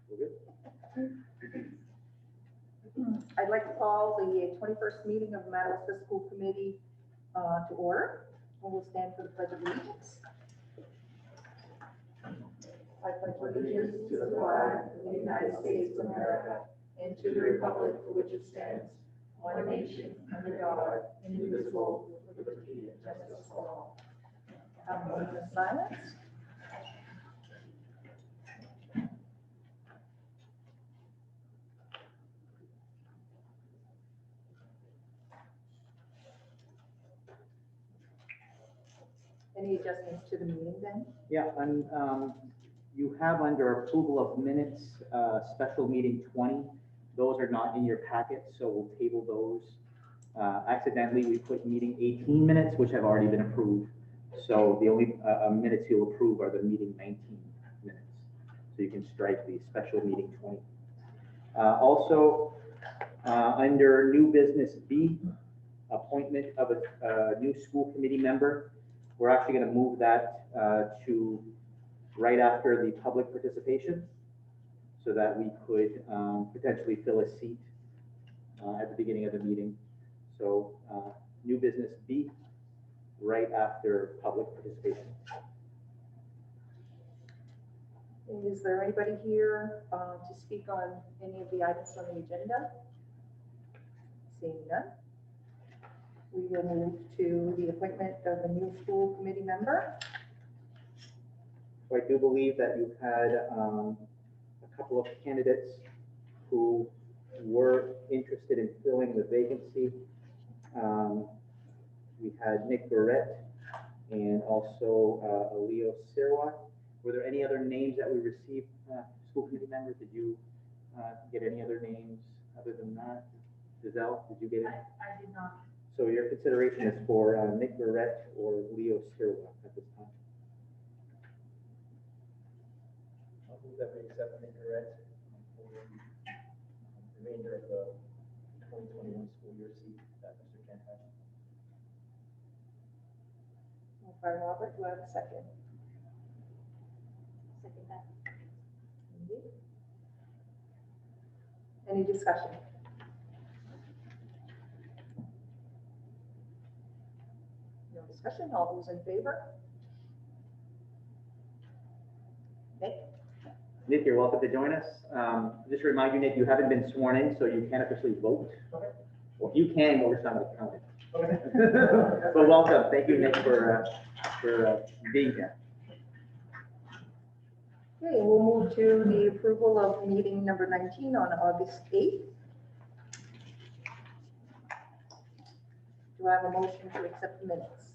We're good. I'd like to call the 21st meeting of the Madawaska School Committee to order. And we'll stand for the Pledge of Allegiance. I pledge allegiance to the flag of the United States of America and to the republic for which it stands, one nation, under God, indivisible, with liberty and justice for all. Have a moment of silence. Any adjustments to the meeting then? Yeah, and you have under approval of minutes, special meeting 20. Those are not in your packet, so we'll table those. Accidentally, we put meeting 18 minutes, which have already been approved. So the only minutes you'll approve are the meeting 19 minutes. So you can strike the special meeting 20. Also, under new business B, appointment of a new school committee member. We're actually going to move that to right after the public participation so that we could potentially fill a seat at the beginning of the meeting. So new business B, right after public participation. Is there anybody here to speak on any of the items on the agenda? Seeing none. We will move to the appointment of a new school committee member. So I do believe that you've had a couple of candidates who were interested in filling the vacancy. We had Nick Barrett and also Leo Sirwat. Were there any other names that we received, school committee members? Did you get any other names other than that? Giselle, did you get any? I did not. So your consideration is for Nick Barrett or Leo Sirwat at this time. I'll move that we accept Nick Barrett for the remainder of the 2021 school year seat that Mr. Kent has. Moved by Robert, do I have a second? Second that. Mindy? Any discussion? No discussion, all those in favor? Nick? Nick, you're welcome to join us. Just to remind you, Nick, you haven't been sworn in, so you can't officially vote. Okay. Well, you can, but we're not going to count it. Okay. But welcome. Thank you, Nick, for being here. Okay, we'll move to the approval of meeting number 19 on August 8th. Do I have a motion to accept the minutes?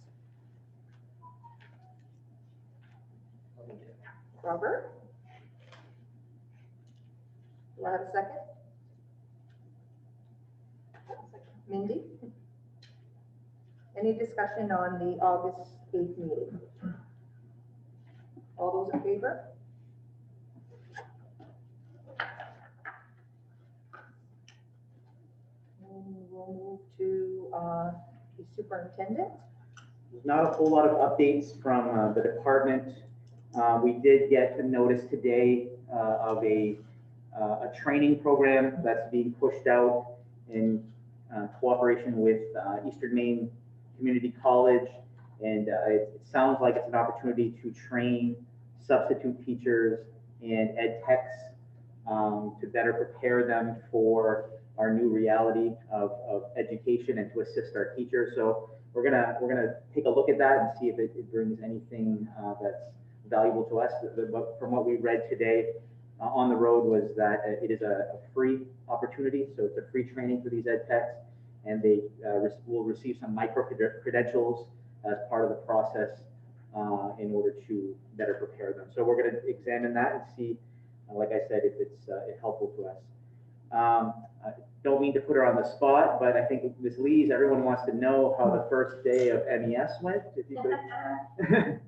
Robert? Do I have a second? Mindy? Any discussion on the August 8th meeting? All those in favor? And we'll move to the superintendent. There's not a whole lot of updates from the department. We did get a notice today of a training program that's being pushed out in cooperation with Eastern Maine Community College. And it sounds like it's an opportunity to train substitute teachers and ed techs to better prepare them for our new reality of education and to assist our teachers. So we're gonna take a look at that and see if it brings anything that's valuable to us. But from what we read today on the road was that it is a free opportunity. So it's a free training for these ed techs, and they will receive some micro credentials as part of the process in order to better prepare them. So we're going to examine that and see, like I said, if it's helpful to us. I don't mean to put her on the spot, but I think Ms. Lees, everyone wants to know how the first day of MES went. If you could,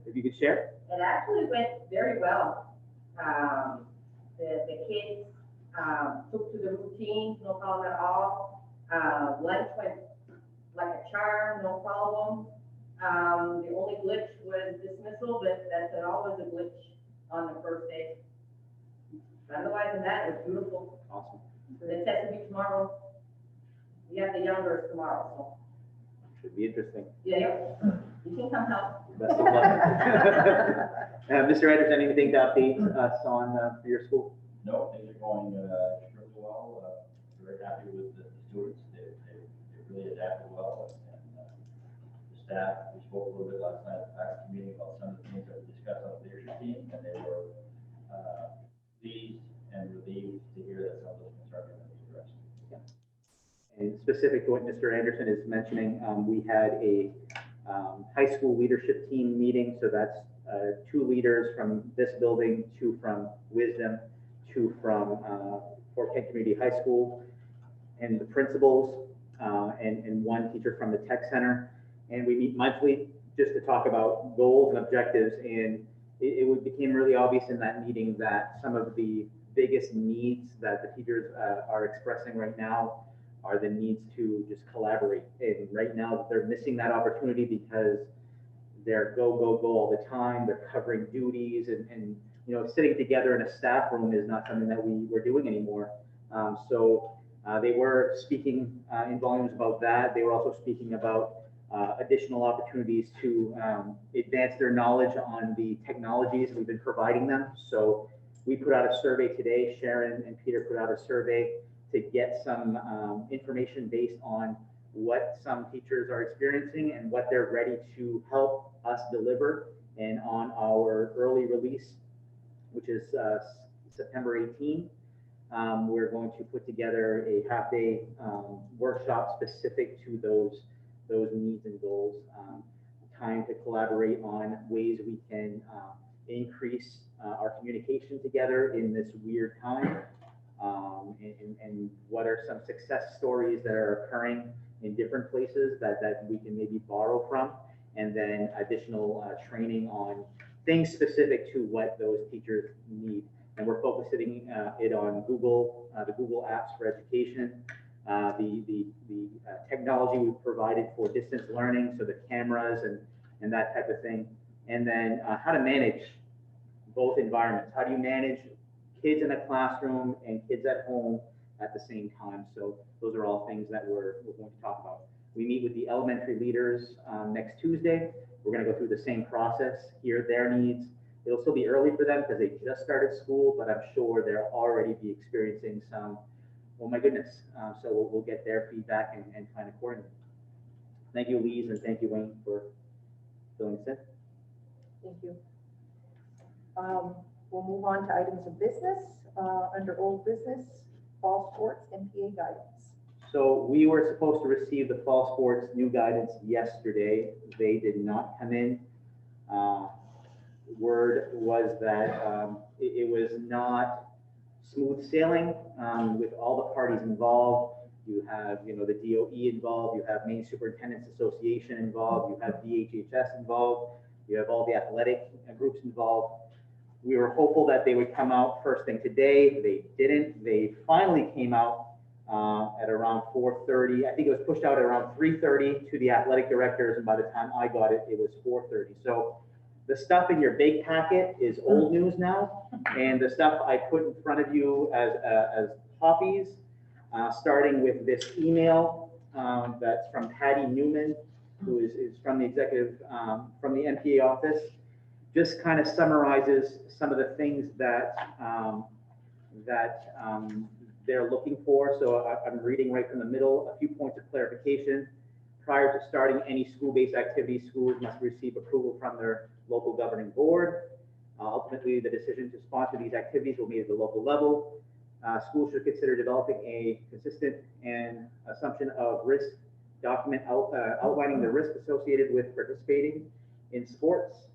if you could share. It actually went very well. The kids took to the routine, no problem at all. Lunch went like a charm, no problem. The only glitch was dismissal, but that's always a glitch on the first day. Otherwise than that, it's beautiful. Awesome. The test will be tomorrow. We have the youngers tomorrow, so, Should be interesting. yeah, you can come help. Best of luck. Mr. Anderson, anything to update us on for your school? No, things are going extremely well. Very happy with the students. They really adapted well. And the staff, we spoke a little bit last night at the faculty meeting about some of the things that we discussed on the leadership team, and they were pleased and relieved to hear that some of those concerns are going to be addressed. And specific to what Mr. Anderson is mentioning, we had a high school leadership team meeting. So that's 2 leaders from this building, 2 from Wisdom, 2 from Fort Kent Community High School, and the principals, and 1 teacher from the tech center. And we meet monthly just to talk about goals and objectives. And it became really obvious in that meeting that some of the biggest needs that the teachers are expressing right now are the needs to just collaborate. And right now they're missing that opportunity because they're go all the time. They're covering duties and you know, sitting together in a staff room is not something that we're doing anymore. So they were speaking in volumes about that. They were also speaking about additional opportunities to advance their knowledge on the technologies we've been providing them. So we put out a survey today. Sharon and Peter put out a survey to get some information based on what some teachers are experiencing and what they're ready to help us deliver. And on our early release, which is September 18, we're going to put together a half-day workshop specific to those needs and goals. Time to collaborate on ways we can increase our communication together in this weird time. And what are some success stories that are occurring in different places that we can maybe borrow from, and then additional training on things specific to what those teachers need. And we're focusing it on Google, the Google apps for education, the technology we've provided for distance learning, so the cameras and that type of thing. And then how to manage both environments. How do you manage kids in a classroom and kids at home at the same time? So those are all things that we're going to talk about. We meet with the elementary leaders next Tuesday. We're going to go through the same process, hear their needs. It'll still be early for them because they just started school, but I'm sure they'll already be experiencing some, oh my goodness. So we'll get their feedback and kind of coordinate. Thank you, Lise, and thank you, Wayne, for filling this in. Thank you. We'll move on to items of business. Under old business, fall sports MPA guidance. So we were supposed to receive the fall sports new guidance yesterday. They did not come in. Word was that it was not smooth sailing with all the parties involved. You have, you know, the DOE involved. You have Maine Superintendents Association involved. You have DHHS involved. You have all the athletic groups involved. We were hopeful that they would come out first thing today. They didn't. They finally came out at around 4:30. I think it was pushed out at around 3:30 to the athletic directors, and by the time I got it, it was 4:30. So the stuff in your big packet is old news now, and the stuff I put in front of you as copies, starting with this email that's from Patty Newman, who is from the executive, from the MPA office, just kind of summarizes some of the things that they're looking for. So I'm reading right from the middle, a few points of clarification. Prior to starting any school-based activity, schools must receive approval from their local governing board. Ultimately, the decision to sponsor these activities will be made at the local level. Schools should consider developing a consistent and assumption of risk document outlining the risk associated with participating in sports.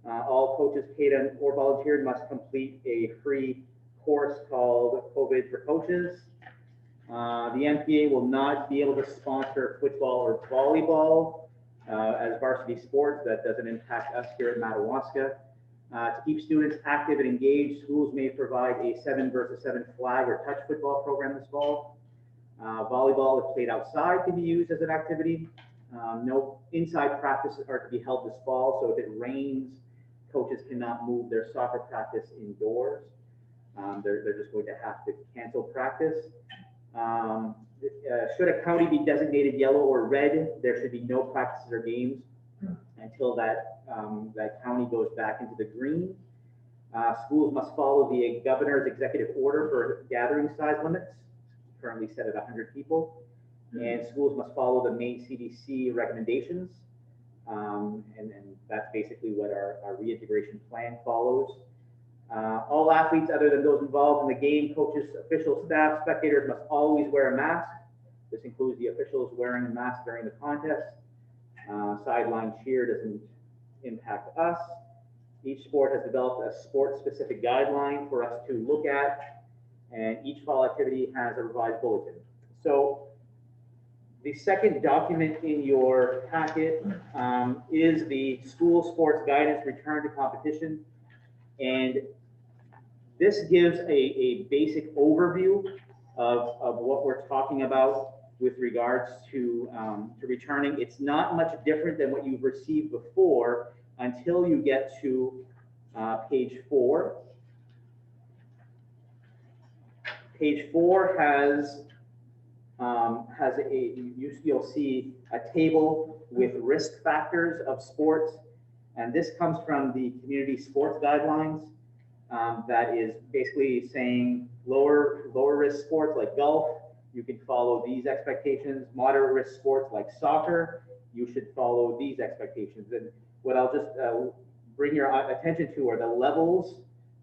All coaches paid or volunteered must complete a free course called COVID for Coaches. The MPA will not be able to sponsor football or volleyball as varsity sports. That doesn't impact us here at Madawaska. To keep students active and engaged, schools may provide a 7 versus 7 flag or touch football program this fall. Volleyball, if played outside, can be used as an activity. No inside practices are to be held this fall, so if it rains, coaches cannot move their soccer practice indoors. They're just going to have to cancel practice. Should a county be designated yellow or red, there should be no practices or games until that county goes back into the green. Schools must follow the governor's executive order for gathering size limits, currently set at 100 people. And schools must follow the Maine CDC recommendations. And that's basically what our reintegration plan follows. All athletes other than those involved in the game, coaches, officials, staff, spectators must always wear a mask. This includes the officials wearing a mask during the contest. Sideline cheer doesn't impact us. Each sport has developed a sport-specific guideline for us to look at, and each fall activity has a revised bulletin. So the second document in your packet is the school sports guidance return to competition. And this gives a basic overview of what we're talking about with regards to returning. It's not much different than what you've received before until you get to page 4. Page 4 you'll see a table with risk factors of sports, and this comes from the community sports guidelines. That is basically saying lower risk sports like golf, you can follow these expectations. Moderate risk sports like soccer, you should follow these expectations. And what I'll just bring your attention to are the levels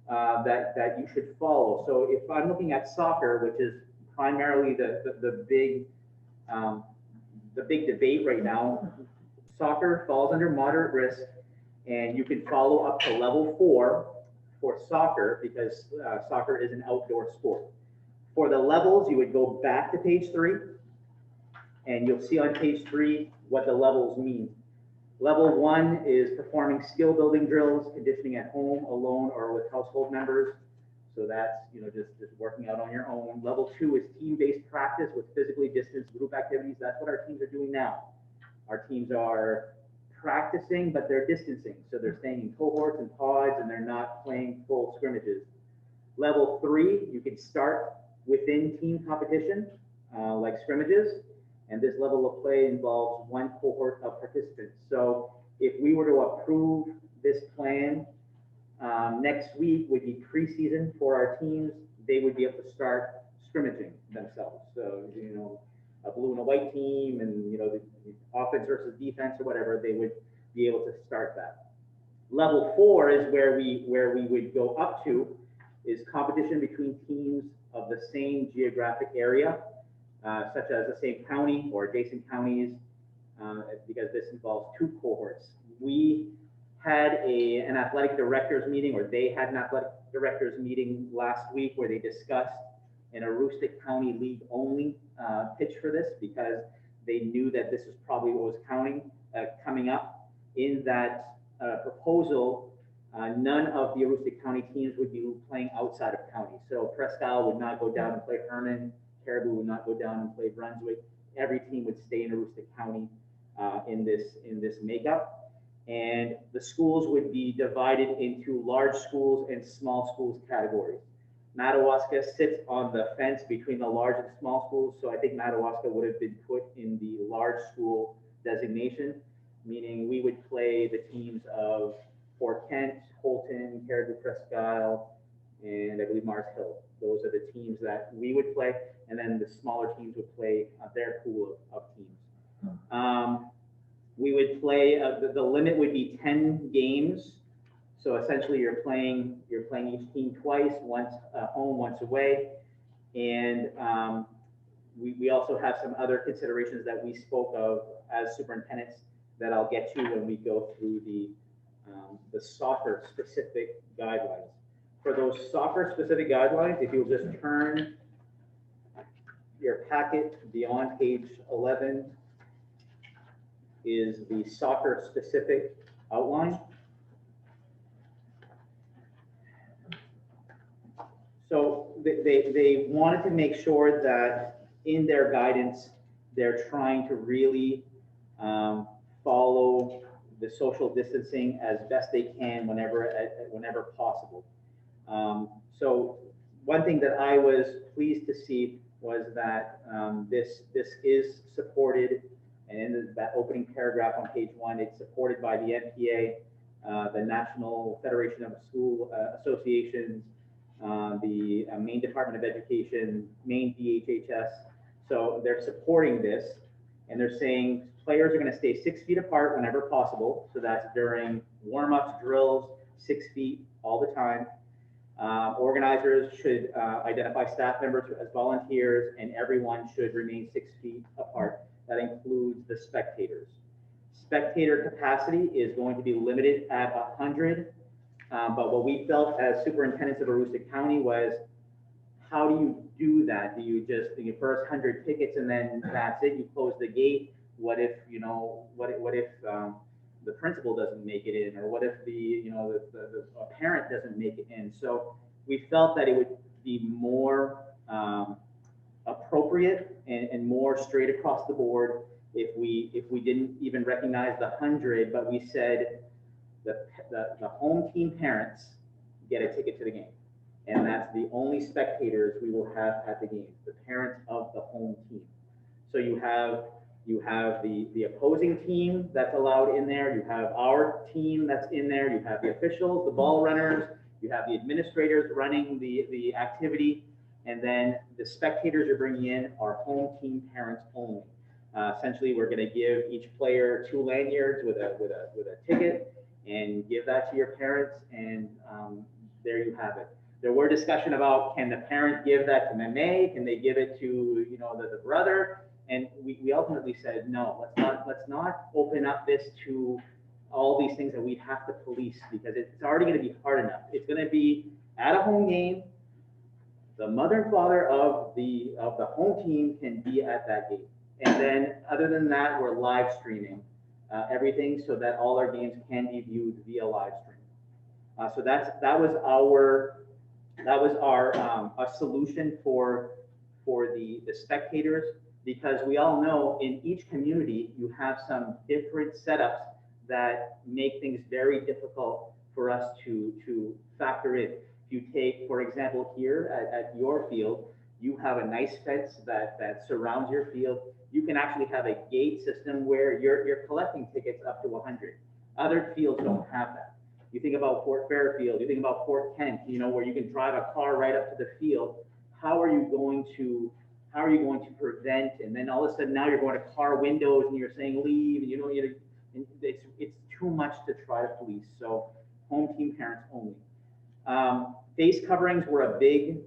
that you should follow. So if I'm looking at soccer, which is primarily the big debate right now, soccer falls under moderate risk, and you can follow up to level 4 for soccer because soccer is an outdoor sport. For the levels, you would go back to page 3, and you'll see on page 3 what the levels mean. Level 1 is performing skill building drills, conditioning at home, alone, or with household members. So that's just working out on your own. Level 2 is team-based practice with physically distanced group activities. That's what our teams are doing now. Our teams are practicing, but they're distancing. So they're staying in cohorts and pods, and they're not playing full scrimmages. Level 3, you can start within team competition, like scrimmages. And this level of play involves one cohort of participants. So if we were to approve this plan, next week would be preseason for our teams. They would be able to start scrimmaging themselves. So, a blue and a white team and, the offense versus defense or whatever, they would be able to start that. Level 4 is where we would go up to is competition between teams of the same geographic area, such as the same county or adjacent counties, because this involves 2 cohorts. We had an athletic directors meeting, or they had an athletic directors meeting last week where they discussed an Aroostook County League only pitch for this because they knew that this is probably what was coming up in that proposal. None of the Aroostook County teams would be playing outside of county. So Presque Isle would not go down and play Herman. Caribou would not go down and play Brunswick. Every team would stay in Aroostook County in this makeup. And the schools would be divided into large schools and small schools categories. Madawaska sits on the fence between the large and small schools. So I think Madawaska would have been put in the large school designation, meaning we would play the teams of Fort Kent, Holton, Caribou, Presque Isle, and I believe Mars Hill. Those are the teams that we would play. And then the smaller teams would play their pool of teams. We would play, the limit would be 10 games. So essentially you're playing each team twice, once home, once away. And we also have some other considerations that we spoke of as superintendents that I'll get to when we go through the soccer specific guidelines. For those soccer specific guidelines, if you'll just turn your packet beyond page 11, is the soccer specific outline. So they wanted to make sure that in their guidance, they're trying to really follow the social distancing as best they can whenever possible. So one thing that I was pleased to see was that this is supported, and in that opening paragraph on page 1, it's supported by the NPA, the National Federation of School Associations, the Maine Department of Education, Maine DHHS. So they're supporting this, and they're saying players are going to stay 6 feet apart whenever possible. So that's during warm-ups, drills, 6 feet all the time. Organizers should identify staff members as volunteers, and everyone should remain 6 feet apart. That includes the spectators. Spectator capacity is going to be limited at 100. But what we felt as superintendents of Aroostook County was, how do you do that? Do you just, the first 100 tickets and then that's it? You close the gate? What if, you know, what if the principal doesn't make it in, or what if the, you know, a parent doesn't make it in? So we felt that it would be more appropriate and more straight across the board if we didn't even recognize the 100, but we said the home team parents get a ticket to the game. And that's the only spectators we will have at the game, the parents of the home team. So you have the opposing team that's allowed in there, you have our team that's in there, you have the officials, the ball runners, you have the administrators running the activity, and then the spectators you're bringing in are home team parents only. Essentially, we're going to give each player 2 lanyards with a ticket, and give that to your parents, and there you have it. There were discussion about, can the parent give that to Meme? Can they give it to, you know, the brother? And we ultimately said, no, let's not open up this to all these things that we have to police, because it's already going to be hard enough. It's going to be at a home game. The mother and father of the home team can be at that game. And then other than that, we're live streaming everything so that all our games can be viewed via live stream. So that was our a solution for the spectators, because we all know in each community you have some different setups that make things very difficult for us to factor in. If you take, for example, here at your field, you have a nice fence that surrounds your field. You can actually have a gate system where you're collecting tickets up to 100. Other fields don't have that. You think about Fort Fairfield, you think about Fort Kent, you know, where you can drive a car right up to the field. How are you going to prevent? And then all of a sudden now you're going to car windows and you're saying leave, and you know, it's too much to try to police. So home team parents only. Face coverings were a big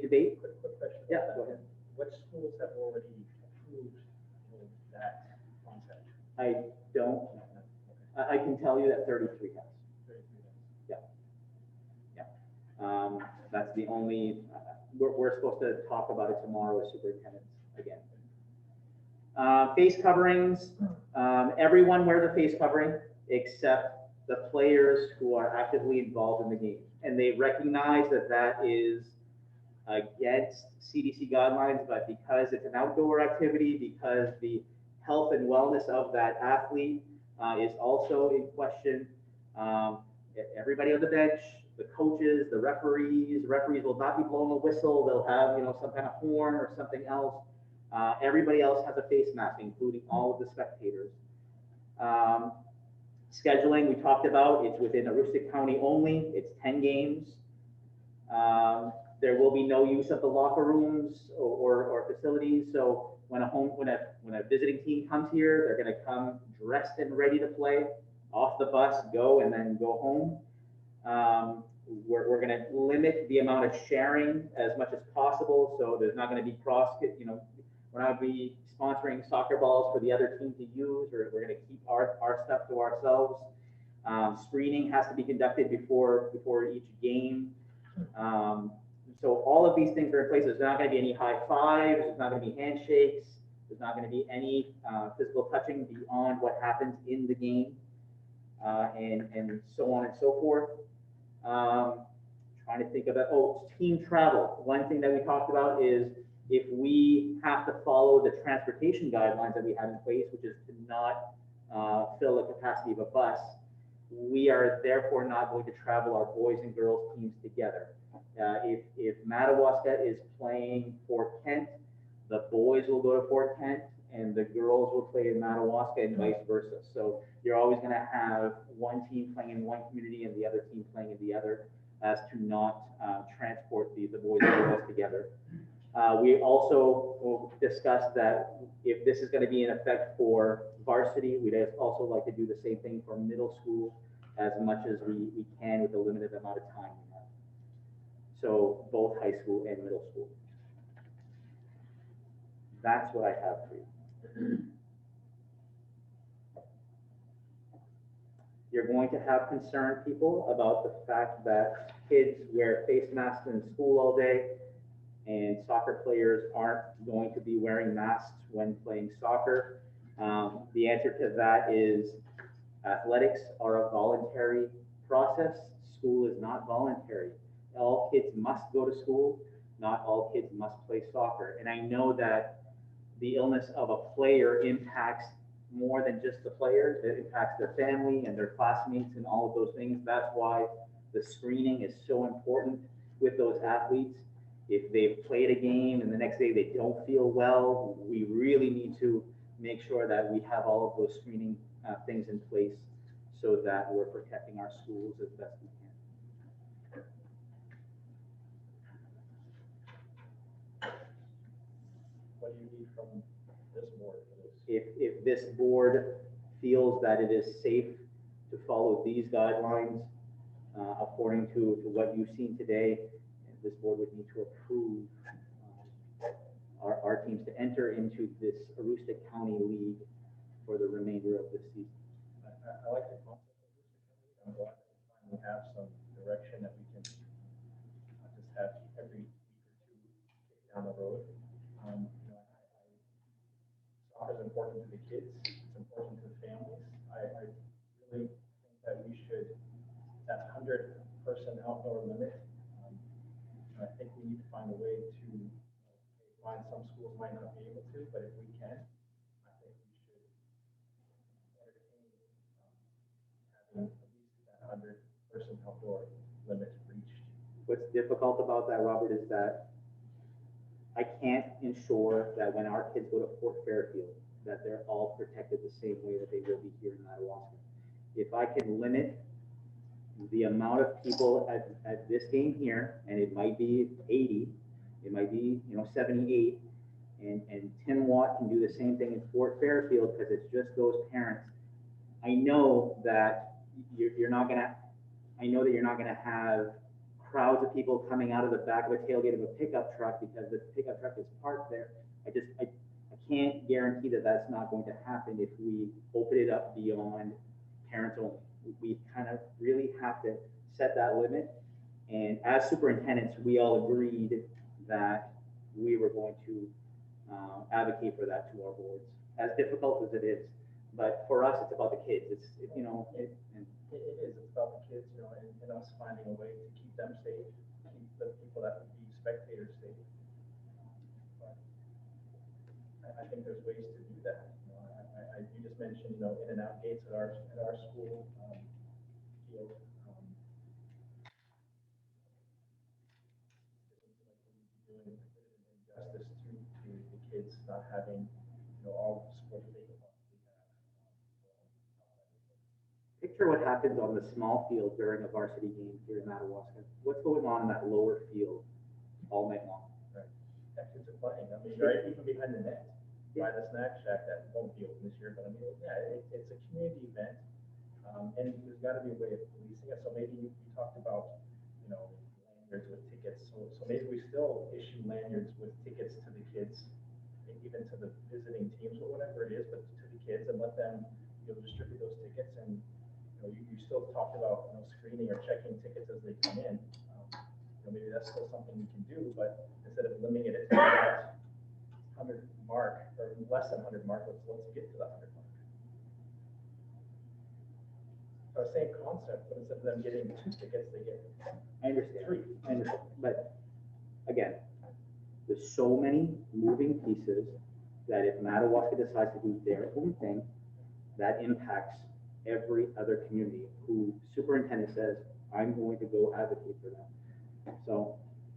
debate. Quick question. Yeah, go ahead. What schools have already approved that concept? I don't. I can tell you that 33 has. 33 Yeah. That's the only. We're supposed to talk about it tomorrow with superintendents again. Face coverings. Everyone wears a face covering except the players who are actively involved in the game, and they recognize that is against CDC guidelines, but because it's an outdoor activity, because the health and wellness of that athlete is also in question, everybody on the bench, the coaches, the referees will not be blowing a whistle. They'll have, you know, some kind of horn or something else. Everybody else has a face mask, including all of the spectators. Scheduling, we talked about, it's within Aroostook County only. It's 10 games. There will be no use of the locker rooms or facilities. So when a visiting team comes here, they're going to come dressed and ready to play, off the bus, go, and then go home. We're going to limit the amount of sharing as much as possible. So there's not going to be you know, we're not going to be sponsoring soccer balls for the other team to use, or we're going to keep our stuff to ourselves. Screening has to be conducted before each game. So all of these things are in place. There's not going to be any high fives. There's not going to be handshakes. There's not going to be any physical touching beyond what happens in the game, and so on and so forth. Trying to think about, team travel. One thing that we talked about is if we have to follow the transportation guidelines that we have in place, which is to not fill the capacity of a bus, we are therefore not going to travel our boys and girls teams together. If Madawaska is playing Fort Kent, the boys will go to Fort Kent and the girls will play in Madawaska and vice versa. So you're always going to have one team playing in one community and the other team playing in the other, as to not transport the boys and girls together. We also discussed that if this is going to be in effect for varsity, we'd also like to do the same thing for middle school as much as we can with the limited amount of time we have. So both high school and middle school. That's what I have for you. You're going to have concerned people about the fact that kids wear face masks in school all day, and soccer players aren't going to be wearing masks when playing soccer. The answer to that is athletics are a voluntary process. School is not voluntary. All kids must go to school. Not all kids must play soccer. And I know that the illness of a player impacts more than just the player. It impacts their family and their classmates and all of those things. That's why the screening is so important with those athletes. If they've played a game and the next day they don't feel well, we really need to make sure that we have all of those screening things in place so that we're protecting our schools as best we can. What do you need from this board for this? If this board feels that it is safe to follow these guidelines according to what you've seen today, this board would need to approve our teams to enter into this Aroostook County League for the remainder of the season. I like the concept of this. I'm glad that we finally have some direction that we can not just have every week or two kick down the road. Soccer is important to the kids. It's important to the families. I really think that we should, that 100-person outdoor limit, I think we need to find a way to find some schools might not be able to, but if we can, I think we should entertain having at least that 100-person outdoor limit reached. What's difficult about that, Robert, is that I can't ensure that when our kids go to Fort Fairfield, that they're all protected the same way that they will be here in Madawaska. If I can limit the amount of people at this game here, and it might be 80, it might be 78, and Tim Watt can do the same thing in Fort Fairfield because it's just those parents. I know that you're not gonna have crowds of people coming out of the back of a tailgate of a pickup truck because the pickup truck is parked there. I can't guarantee that that's not going to happen if we open it up beyond parents only. We kind of really have to set that limit. And as superintendents, we all agreed that we were going to advocate for that to our boards, as difficult as it is. But for us, it's about the kids. It is. It's about the kids, and us finding a way to keep them safe, keep the people that would be spectators safe. But I think there's ways to do that. You just mentioned, in and out gates at our school field. Doing injustice to the kids not having, all the support that they could possibly have. Picture what happens on the small field during a varsity game here in Madawaska. What's going on in that lower field all night long? Right. That kids are playing. I mean, right, even behind the net, by the snack shack that won't be open this year, but I mean, yeah, it's a community event, and there's got to be a way of policing it. So maybe you talked about, lanyards with tickets. So maybe we still issue lanyards with tickets to the kids, even to the visiting teams or whatever it is, but to the kids, and let them, distribute those tickets. And you still talked about screening or checking tickets as they come in. Maybe that's still something we can do, but instead of limiting it to that 100 mark or less than 100 mark, let's get to the 100 mark. So same concept, but instead of them getting 2 tickets, they get I understand. 3. I understand. But again, there's so many moving pieces that if Madawaska decides to do their own thing, that impacts every other community who superintendent says, I'm going to go advocate for them. So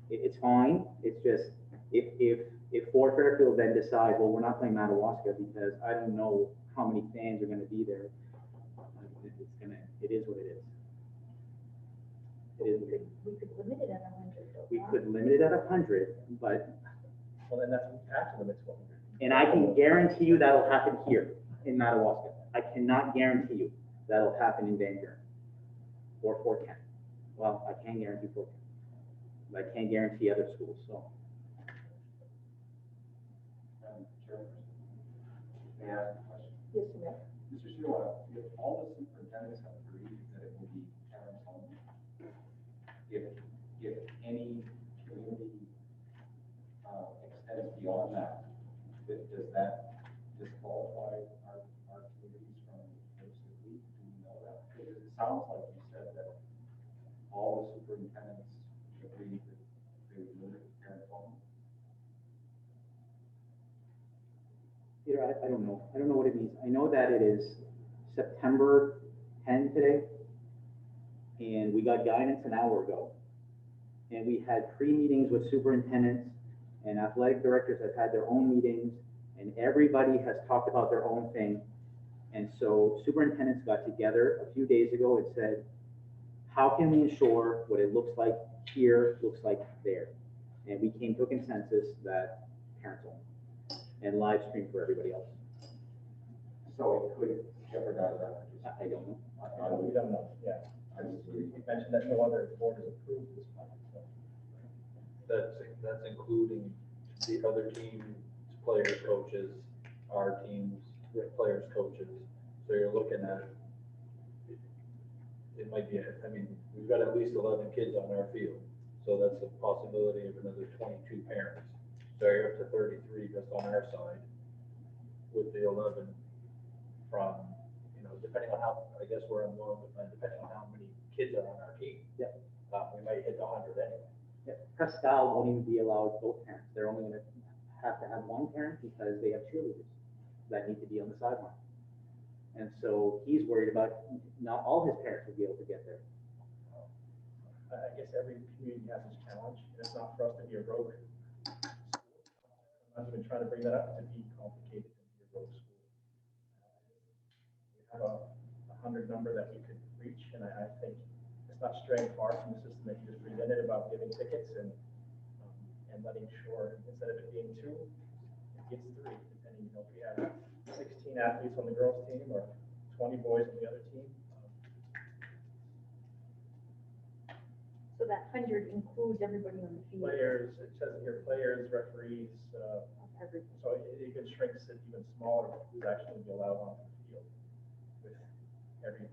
It's fine, it's just, if Fort Fairfield then decides, well, we're not playing Madawaska because I don't know how many fans are gonna be there, it is what it is. It is what it is. We could limit it at 100 though. We could limit it at 100, but, Well, then that's, we have to limit to 100. and I can guarantee you that'll happen here in Madawaska. I cannot guarantee you that'll happen in Van Buren or Fort Kent. Well, I can guarantee Fort Kent, but I can't guarantee other schools, so. May I ask a question? Yes, ma'am. Mr. Sheila, if all the superintendents have agreed that it will be parents only, if any community extends beyond that, does that disqualify our communities from first degree? Do we know that? Because it sounds like you said that all the superintendents agreed that they would limit it to parents only. Peter, I don't know. I don't know what it means. I know that it is September 10 today, and we got guidance an hour ago. And we had pre-meetings with superintendents, and athletic directors have had their own meetings, and everybody has talked about their own thing. And so superintendents got together a few days ago and said, how can we ensure what it looks like here looks like there? And we came to a consensus that parents only, and live stream for everybody else. So it could jeopardize that. I don't know. We don't know, yeah. You mentioned that no other board has approved this plan, so. That's including the other team's players, coaches, our team's players, coaches. So you're looking at, it might be, I mean, we've got at least 11 kids on our field. So that's a possibility of another 22 parents. So you're up to 33 just on our side with the 11 from, depending on how, I guess where I'm going with that, depending on how many kids are on our team. Yeah. We might hit 100 anyway. Yeah, Prescal won't even be allowed both parents. They're only gonna have to have one parent because they have cheerleaders that need to be on the sideline. And so he's worried about not all his parents will be able to get there. I guess every community has its challenge, and it's not for us to be a rogue. I'm not even trying to bring that up to be complicated and be a rogue school. We have a 100 number that we could reach, and I think it's not straying far from the system that you just presented about giving tickets and letting sure, instead of it being 2, it gets 3, depending, if we have 16 athletes on the girls' team or 20 boys on the other team. So that 100 includes everybody on the field. Players, it says here, players, referees, Everything. so it even shrinks it even smaller who's actually be allowed on the field. With every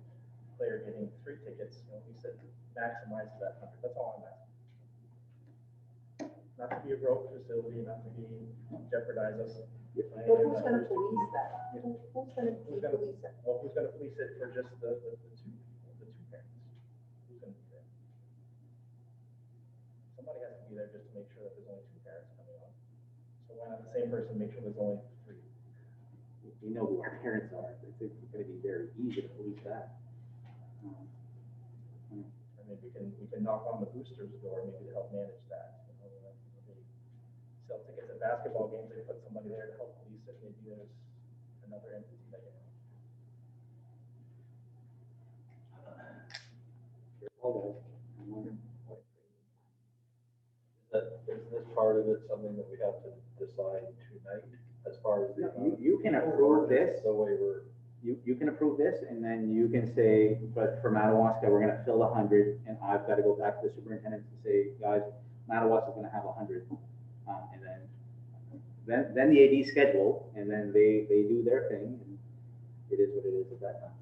player getting 3 tickets, we said maximize that 100. That's all I'm asking. Not to be a broke facility, not to be jeopardize us. But who's gonna police that? Who's gonna police that? Well, who's gonna police it for just the two parents? Who's gonna be there? Somebody has to be there just to make sure that there's only 2 parents coming on. So why not the same person make sure there's only 3? We know who our parents are. It's gonna be very easy to police that. I mean, we can knock on the boosters' door maybe to help manage that. They sell tickets at basketball games, they put somebody there to help police it. Maybe there's another entity that Although, Is this part of it something that we have to decide tonight as far as the? you can approve this. The way You can approve this, and then you can say, but for Madawaska, we're gonna fill 100, and I've gotta go back to the superintendent and say, guys, Madawaska's gonna have 100. And then the AD schedule, and then they do their thing, and it is what it is at that time.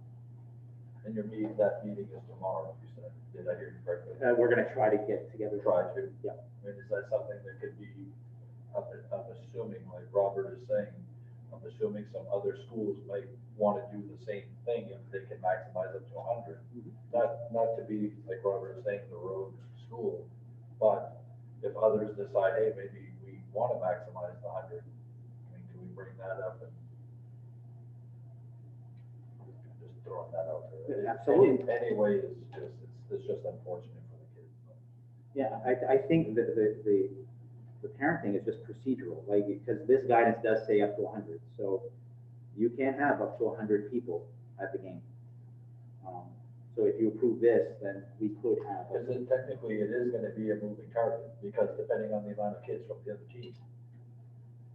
And that meeting is tomorrow, you said. Did I hear you correctly? We're gonna try to get together. Try to. Yeah. I mean, is that something that could be, I'm assuming, like Robert is saying, I'm assuming some other schools might want to do the same thing if they can maximize up to 100. Not to be, like Robert is saying, the road school, but if others decide, hey, maybe we want to maximize the 100, I mean, can we bring that up and just throwing that out there? Absolutely. Anyway, it's just unfortunate for the kids. Yeah, I think that the parent thing is just procedural, like, because this guidance does say up to 100, so you can't have up to 100 people at the game. So if you approve this, then we could have. Because it technically, it is gonna be a moving target, because depending on the amount of kids from the other team.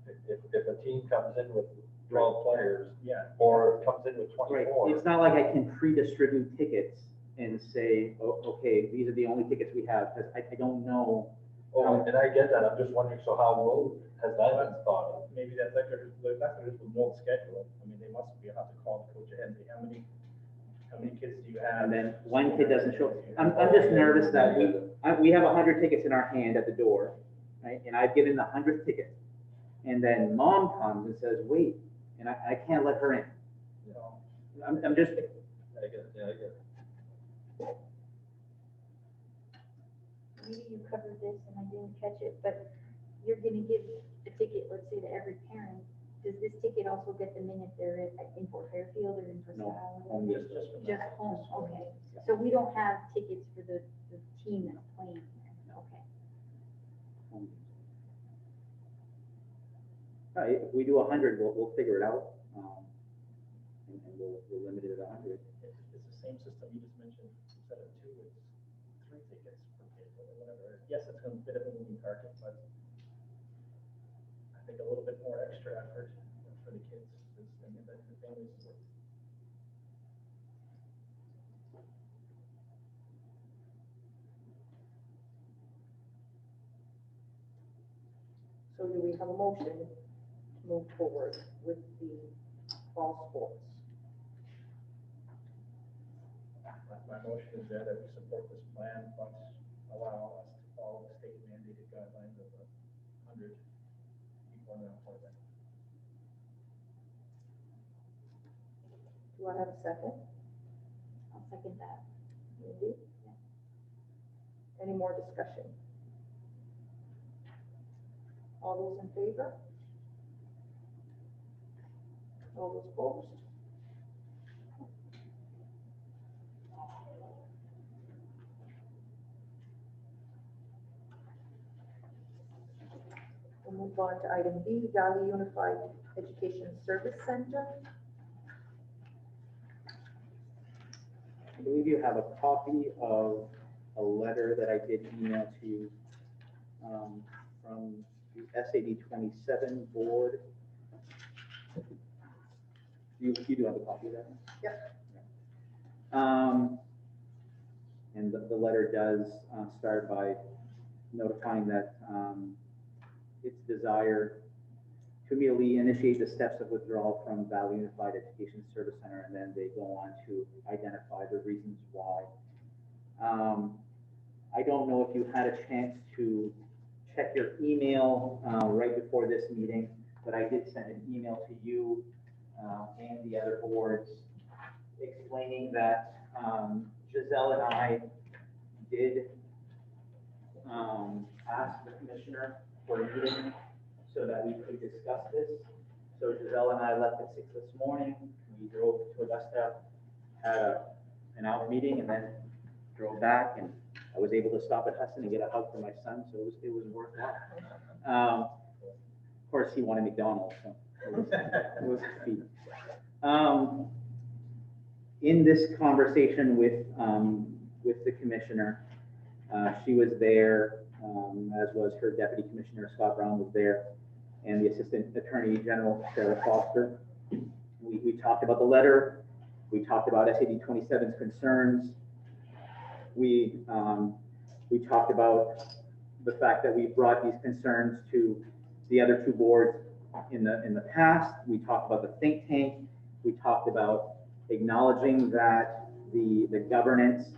If a team comes in with 12 players, Yeah. or comes in with Right, 24. it's not like I can pre-distribute tickets and say, oh, okay, these are the only tickets we have, because I don't know. Oh, and I get that, I'm just wondering, so has that been thought of? Maybe that's like, that's just with no schedule. I mean, they must be, have to call the coach ahead and say, how many kids do you have? And then one kid doesn't show. I'm just nervous that we have 100 tickets in our hand at the door, right? And I've given the 100th ticket. And then mom comes and says, wait, and I can't let her in. You know, I'm just, I get it, yeah, I get it. Maybe you covered this and I didn't catch it, but you're gonna give a ticket, let's say, to every parent. Does this ticket also get them in if they're in Fort Fairfield or in No, Bristol? only just from Just that. home, okay. So we don't have tickets for the team that's playing there, okay. if we do 100, we'll figure it out. And we'll limit it at 100. It's the same system you just mentioned, instead of 2, it's 3 tickets per kid, or whatever. Yes, it's a bit of a moving target, but I think a little bit more extra effort for the kids and the families is worth it. So do we have a motion to move forward with the fall sports? My motion is that we support this plan, but allow us to follow the state mandated guidelines of 100 people in the employment. Do I have a second? I'll second that. Mindy? Any more discussion? All those in favor? All those opposed? We'll move on to item B, Valley Unified Education Service Center. I believe you have a copy of a letter that I did email to you from the SAD 27 board. You do have a copy of that? Yep. And the letter does start by notifying that its desire to immediately initiate the steps of withdrawal from Valley Unified Education Service Center, and then they go on to identify the reasons why. I don't know if you had a chance to check your email right before this meeting, but I did send an email to you and the other boards explaining that Giselle and I did ask the commissioner for a meeting so that we could discuss this. So Giselle and I left at 6 this morning. We drove to Augusta, had an hour meeting, and then drove back. And I was able to stop at Hudson and get a hug from my son, so it was worthwhile. Of course, he wanted McDonald's, so it was a feat. In this conversation with the commissioner, she was there, as was her deputy commissioner, Scott Brown was there, and the assistant attorney general, Sarah Foster. We talked about the letter. We talked about SAD 27's concerns. We talked about the fact that we brought these concerns to the other two boards in the past. We talked about the think tank. We talked about acknowledging that the governance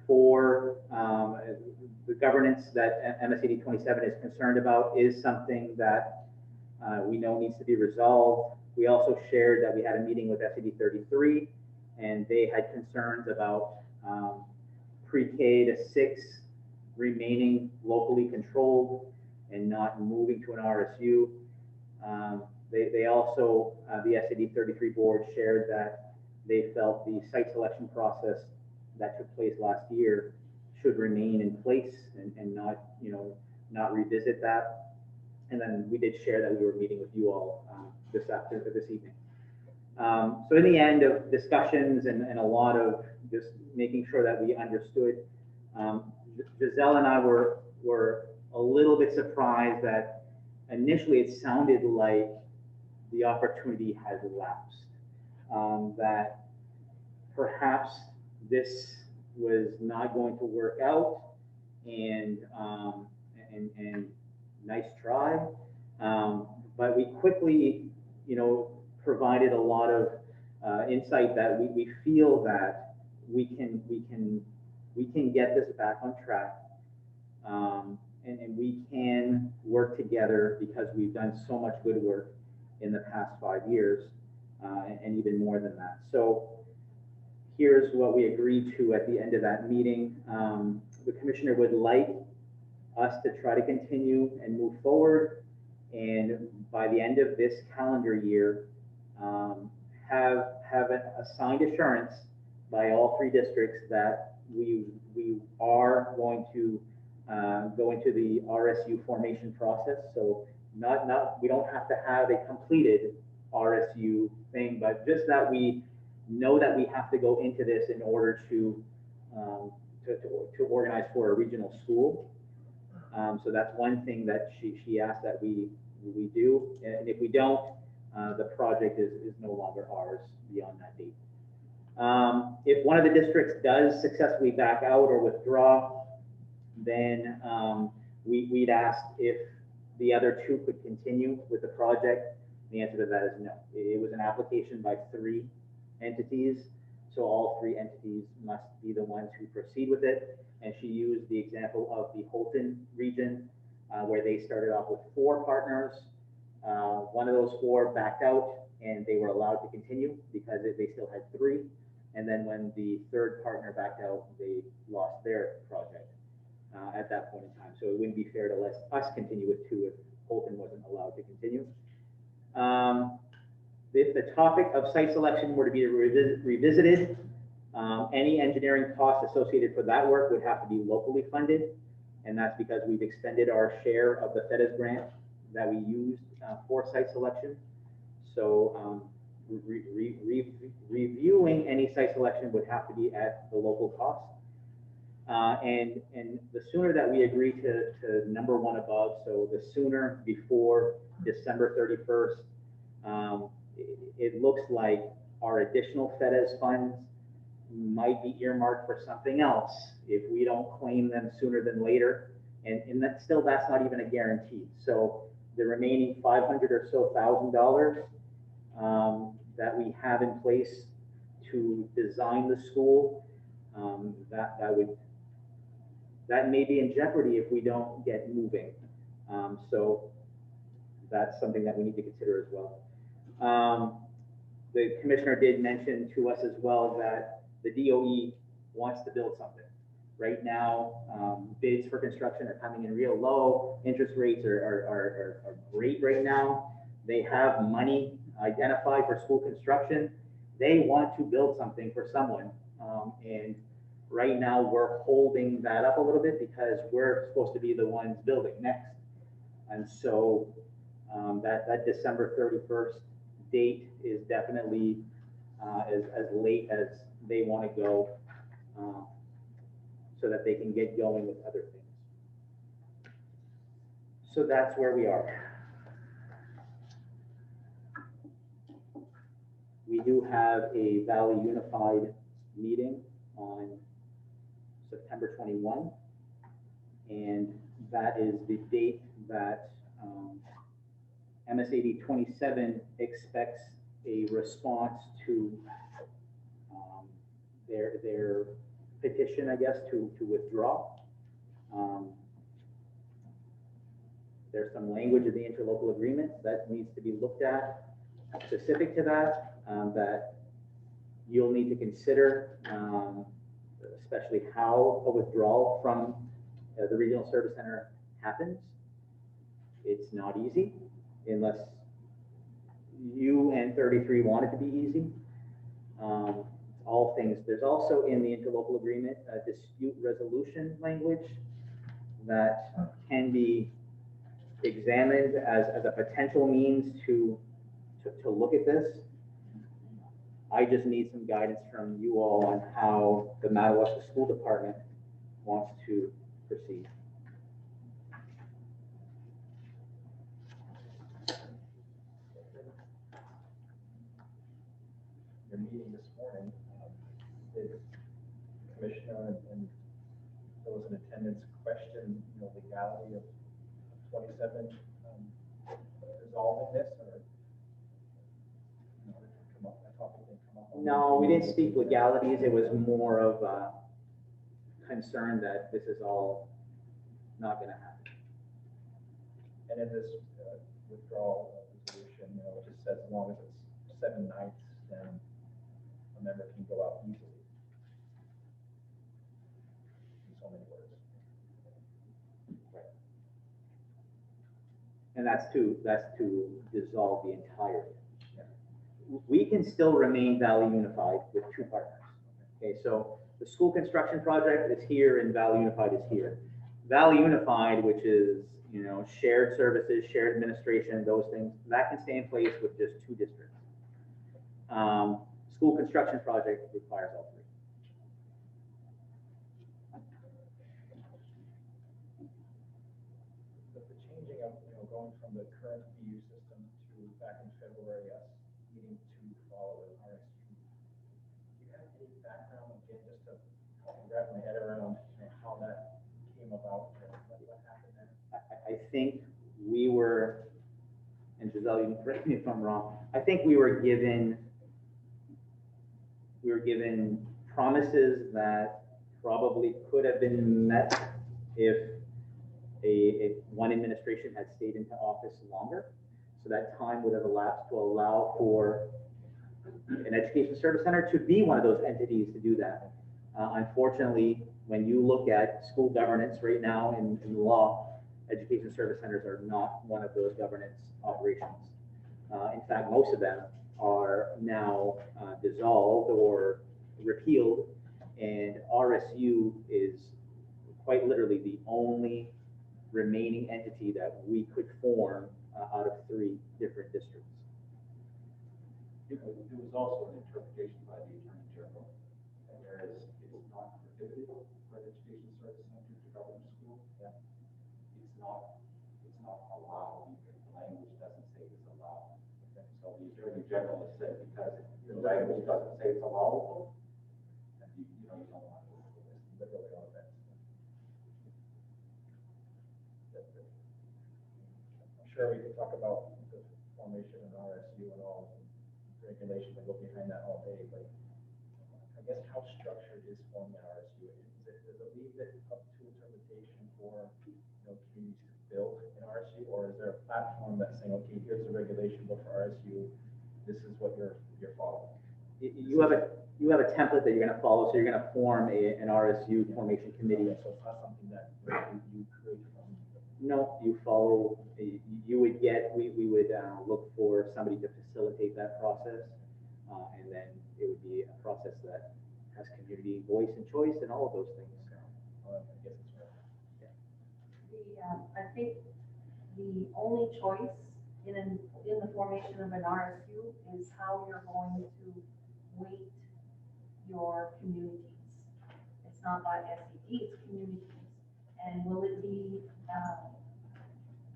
for the governance that MSAD 27 is concerned about is something that we know needs to be resolved. We also shared that we had a meeting with SAD 33, and they had concerns about pre-K to 6 remaining locally controlled and not moving to an RSU. They also, the SAD 33 board shared that they felt the site selection process that took place last year should remain in place and not, not revisit that. And then we did share that we were meeting with you all this evening. So in the end of discussions and a lot of just making sure that we understood, Giselle and I were a little bit surprised that initially it sounded like the opportunity had lapsed, that perhaps this was not going to work out, and nice try, but we quickly, provided a lot of insight that we feel that we can get this back on track, and we can work together because we've done so much good work in the past 5 years, and even more than that. So here's what we agreed to at the end of that meeting. The commissioner would like us to try to continue and move forward, and by the end of this calendar year, have an assigned assurance by all 3 districts that we are going to go into the RSU formation process. So we don't have to have a completed RSU thing, but just that we know that we have to go into this in order to organize for a regional school. So that's one thing that she asked that we do, and if we don't, the project is no longer ours beyond that date. If one of the districts does successfully back out or withdraw, then we'd ask if the other 2 could continue with the project. The answer to that is no. It was an application by 3 entities, so all 3 entities must be the ones who proceed with it. And she used the example of the Holton region, where they started off with 4 partners. One of those 4 backed out, and they were allowed to continue because they still had 3. And then when the 3rd partner backed out, they lost their project at that point in time. So it wouldn't be fair to let us continue with 2 if Holton wasn't allowed to continue. If the topic of site selection were to be revisited, any engineering costs associated for that work would have to be locally funded. And that's because we've extended our share of the FEDES grant that we used for site selection. So reviewing any site selection would have to be at the local cost. And the sooner that we agree to number 1 above, so the sooner before December 31st, it looks like our additional FEDES funds might be earmarked for something else if we don't claim them sooner than later. And that's not even a guarantee. So the remaining $500,000 or so that we have in place to design the school, that may be in jeopardy if we don't get moving. So that's something that we need to consider as well. The commissioner did mention to us as well that the DOE wants to build something. Right now, bids for construction are coming in real low. Interest rates are great right now. They have money identified for school construction. They want to build something for someone. And right now we're holding that up a little bit because we're supposed to be the ones building next. And so that December 31st date is definitely as late as they want to go, so that they can get going with other things. So that's where we are. We do have a Valley Unified meeting on September 21, and that is the date that MSAD 27 expects a response to their petition, I guess, to withdraw. There's some language in the interlocal agreement that needs to be looked at specific to that, that you'll need to consider, especially how a withdrawal from the Regional Service Center happens. It's not easy unless you and 33 want it to be easy. It's all things. There's also in the interlocal agreement, a dispute resolution language that can be examined as a potential means to look at this. I just need some guidance from you all on how the Madawaska School Department wants to proceed. Your meeting this morning, did the commissioner and those in attendance question, legality of 27 resolving this, or? Come up, that topic didn't come up. No, we didn't speak legalities. It was more of a concern that this is all not going to happen. And in this withdrawal resolution, it just says as long as it's 7 nights, then a member can go out easily. In so many words. And that's to dissolve the entirety. We can still remain Valley Unified with two partners. Okay, so the school construction project is here and Valley Unified is here. Valley Unified, which is, shared services, shared administration, those things, that can stay in place with just two districts. School construction project requires all three. The changing of, going from the current BU system to back in February, us needing to follow an RSU. Do you have any background, again, just to wrap my head around how that came about, or what happened there? I think we were, and Giselle, you can correct me if I'm wrong, I think we were given promises that probably could have been met if one administration had stayed into office longer. So that time would have elapsed to allow for an education service center to be one of those entities to do that. Unfortunately, when you look at school governance right now in the law, education service centers are not one of those governance operations. In fact, most of them are now dissolved or repealed, and RSU is quite literally the only remaining entity that we could form out of 3 different districts. It was also an interpretation by the Attorney General, whereas it's not prohibited for an education service center to govern a school. Yeah. It's not allowed. The language doesn't say it's allowed. Okay. So the Attorney General has said because the language doesn't say it's allowable, and you don't want to do this. Literally all of that. I'm sure we could talk about the formation of RSU and all the regulations that go behind that all day, but I guess how structured is forming an RSU? Does it leave it up to interpretation for communities to build an RSU, or is there a platform that's saying, okay, here's the regulation book for RSU, this is what you're following? You have a template that you're going to follow, so you're going to form an RSU formation committee. So it's not something that you create from. No, you follow. We would look for somebody to facilitate that process, and then it would be a process that has community voice and choice and all of those things. I guess it's right. I think the only choice in the formation of an RSU is how you're going to weight your communities. It's not by SED, it's communities. And will it be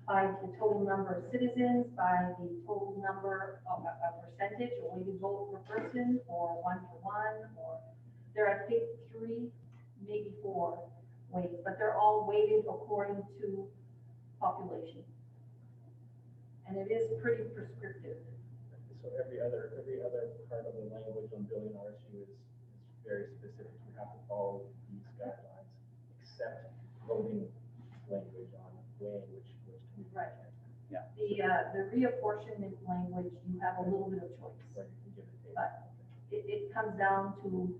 by the total number of citizens, by the total number of a percentage, or will you vote per person, or 1-to-1, or there are, I think, 3, maybe 4 ways, but they're all weighted according to population. And it is pretty prescriptive. So every other part of the language on building RSU is very specific. You have to follow these guidelines, except voting language on weighing which can be. Right. Yeah. The reapportionment language, you have a little bit of choice, Where you can give it a but it comes down to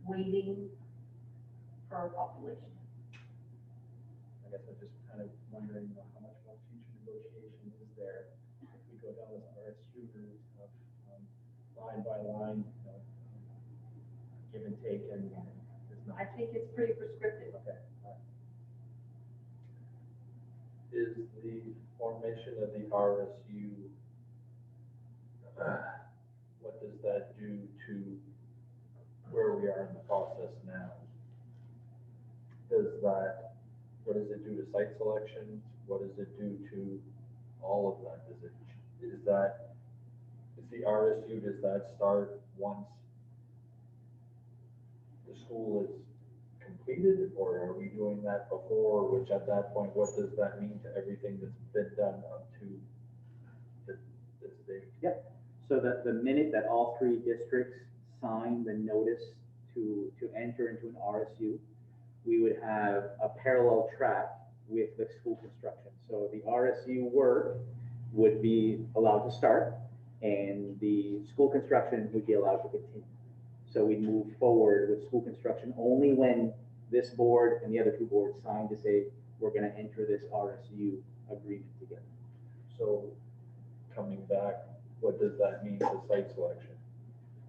weighting per population. I guess I'm just kind of wondering how much more future negotiation is there if we go down this RSU route of line by line, give and take and there's not. I think it's pretty prescriptive. Okay. All right. Is the formation of the RSU, what does that do to where we are in the process now? What does it do to site selection? What does it do to all of that? Is the RSU, does that start once the school is completed, or are we doing that before, which at that point, what does that mean to everything that's been done up to this date? Yep. So that the minute that all three districts sign the notice to enter into an RSU, we would have a parallel track with the school construction. So the RSU work would be allowed to start and the school construction would be allowed to continue. So we move forward with school construction only when this board and the other two boards sign to say, we're gonna enter this RSU agreement together. So coming back, what does that mean to site selection?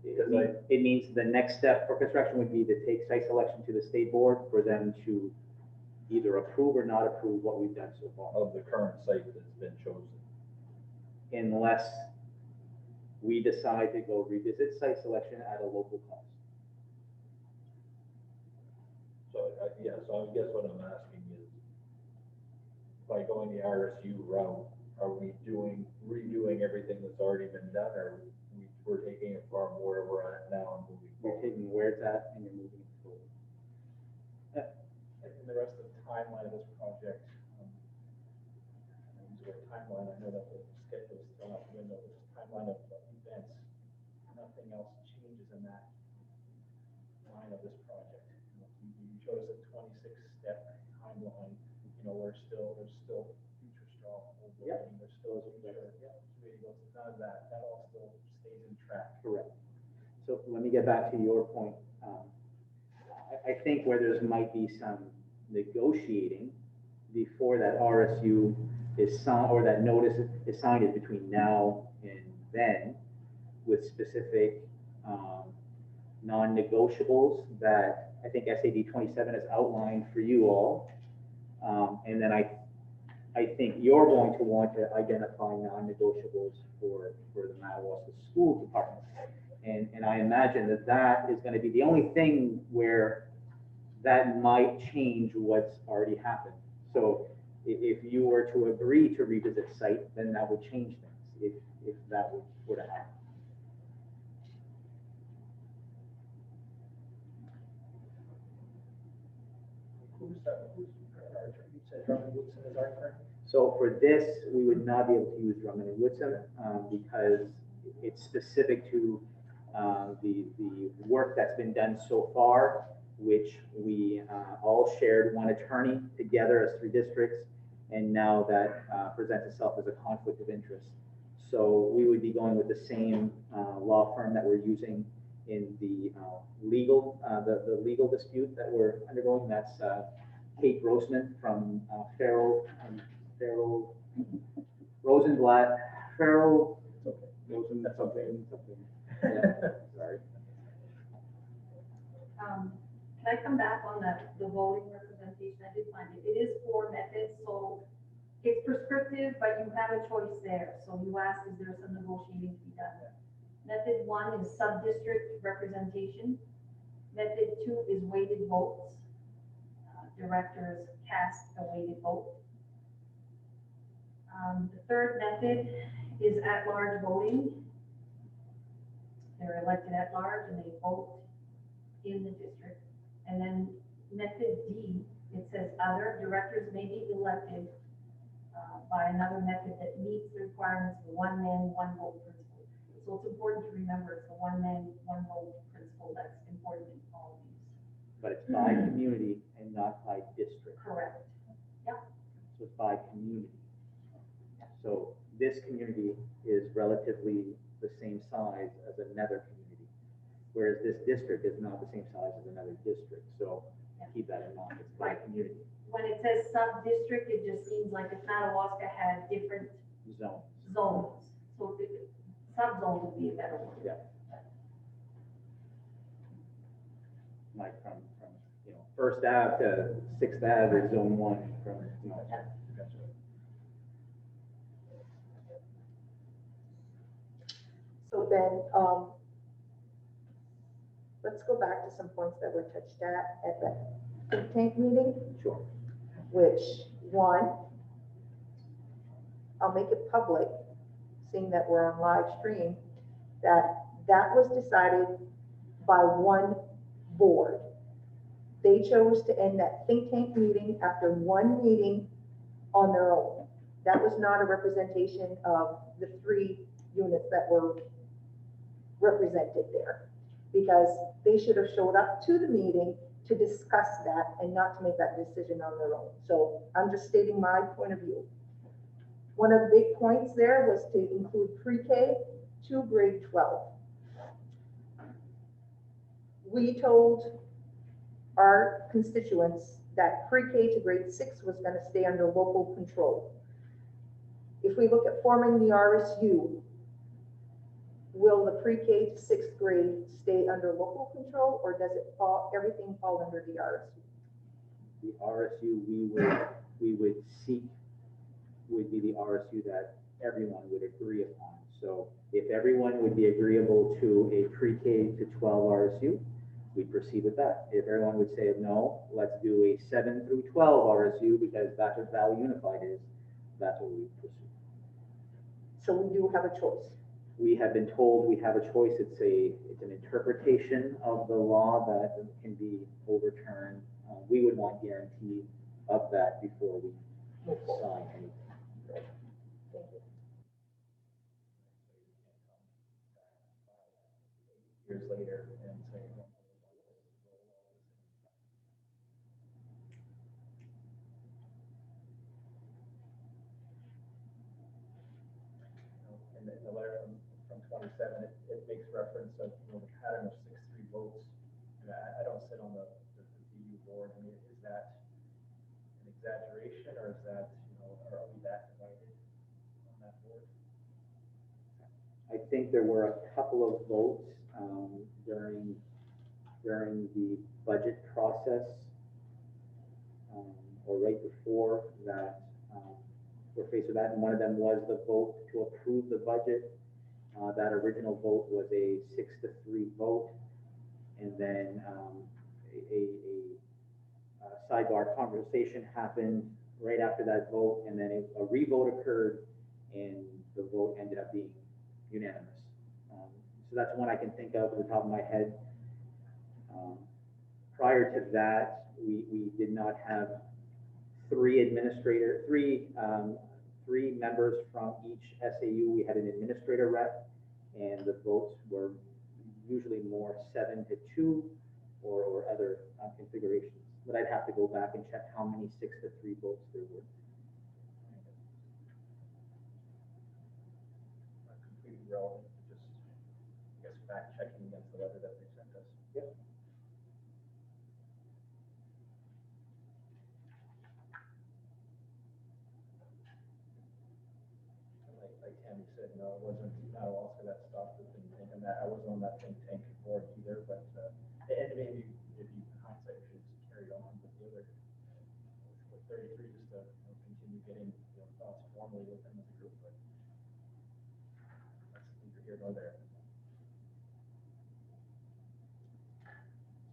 It means the next step for construction would be to take site selection to the state board for them to either approve or not approve what we've done so far. Of the current site that's been chosen? Unless we decide to go revisit site selection at a local cost. So, so I guess what I'm asking is, by going the RSU route, are we redoing everything that's already been done, or we're taking it from where we're at now and moving You're forward? taking where it's at and you're moving it forward. And the rest of the timeline of this project, use the word timeline, I know that the schedule is thrown out the window, but this timeline of events, nothing else changes in that line of this project. You showed us a 26-step timeline, there's still future straw overlaying, there's still future, committee goes, none of that all still stays in track. Correct. So let me get back to your point. I think where there might be some negotiating before that RSU is signed or that notice is signed is between now and then with specific non-negotiables that I think SAD 27 has outlined for you all. And then I think you're going to want to identify non-negotiables for the Madawaska School Department. And I imagine that is going to be the only thing where that might change what's already happened. So if you were to agree to revisit site, then that would change things if that were to happen. Who's our attorney? You said Drummond Woodson is our attorney? So for this, we would not be able to use Drummond and Woodson because it's specific to the work that's been done so far, which we all shared one attorney together as three districts, and now that presents itself as a conflict of interest. So we would be going with the same law firm that we're using in the legal dispute that we're undergoing. That's Kate Grossman from Farrell Rosenblatt, Farrell Rosen something. Yeah, sorry. Can I come back on the voting representation? I did find it. It is 4 methods, so it's prescriptive, but you have a choice there. So you asked, is there some negotiating to be done? Method 1 is sub-district representation. Method 2 is weighted votes. Directors cast a weighted vote. The third method is at-large voting. They're elected at large and they vote in the district. And then method D, it says other directors may be elected by another method that meets the requirements of the one man, one vote principle. So it's important to remember it's the one man, one vote principle that's important in all of these. But it's by community and not by district. Correct. Yeah. So it's by community. So this community is relatively the same size as another community, whereas this district is not the same size as another district. So keep that in mind. It's by community. When it says sub-district, it just seems like if Madawaska had different Zone. zones. So sub-zone would be a better word. Yeah. like from, First Ave to Sixth Ave is zone one from, So Ben, let's go back to some points that were touched at the think tank meeting, Sure. which, one, I'll make it public, seeing that we're on live stream, that was decided by one board. They chose to end that think tank meeting after one meeting on their own. That was not a representation of the 3 units that were represented there, because they should have showed up to the meeting to discuss that and not to make that decision on their own. So I'm just stating my point of view. One of the big points there was to include pre-K to grade 12. We told our constituents that pre-K to grade 6 was going to stay under local control. If we look at forming the RSU, will the pre-K to 6th grade stay under local control, or does it everything fall under the RSU? The RSU we would seek would be the RSU that everyone would agree upon. So if everyone would be agreeable to a pre-K to 12 RSU, we'd proceed with that. If everyone would say, no, let's do a 7 through 12 RSU because that's what Valley Unified is, that's what we would pursue. So we do have a choice. We have been told we have a choice. It's an interpretation of the law that can be overturned. We would want guarantee of that before we sign anything. Thank you. Years later and say, in the letter from 27, it makes reference of, the pattern of 6-3 votes. And I don't sit on the BU board. I mean, is that an exaggeration, or is that, are we that divided on that board? I think there were a couple of votes during the budget process, or right before that, we're faced with that, and one of them was the vote to approve the budget. That original vote was a 6-3 vote, and then a sidebar conversation happened right after that vote, and then a revote occurred, and the vote ended up being unanimous. So that's one I can think of at the top of my head. Prior to that, we did not have three members from each SAU. We had an administrator rep, and the votes were usually more 7-2 or other configurations. But I'd have to go back and check how many 6-3 votes there were. Not completely relevant, just, I guess, fact checking against the letter that they sent us. Yep. Like Tammy said, it wasn't Madawaska that stopped the think tank, and that I wasn't on that think tank board either, but, and maybe if you hindsight, we should just carry on with the other, with 33, just to continue getting, thoughts formally with them as a group, but that's neither here nor there.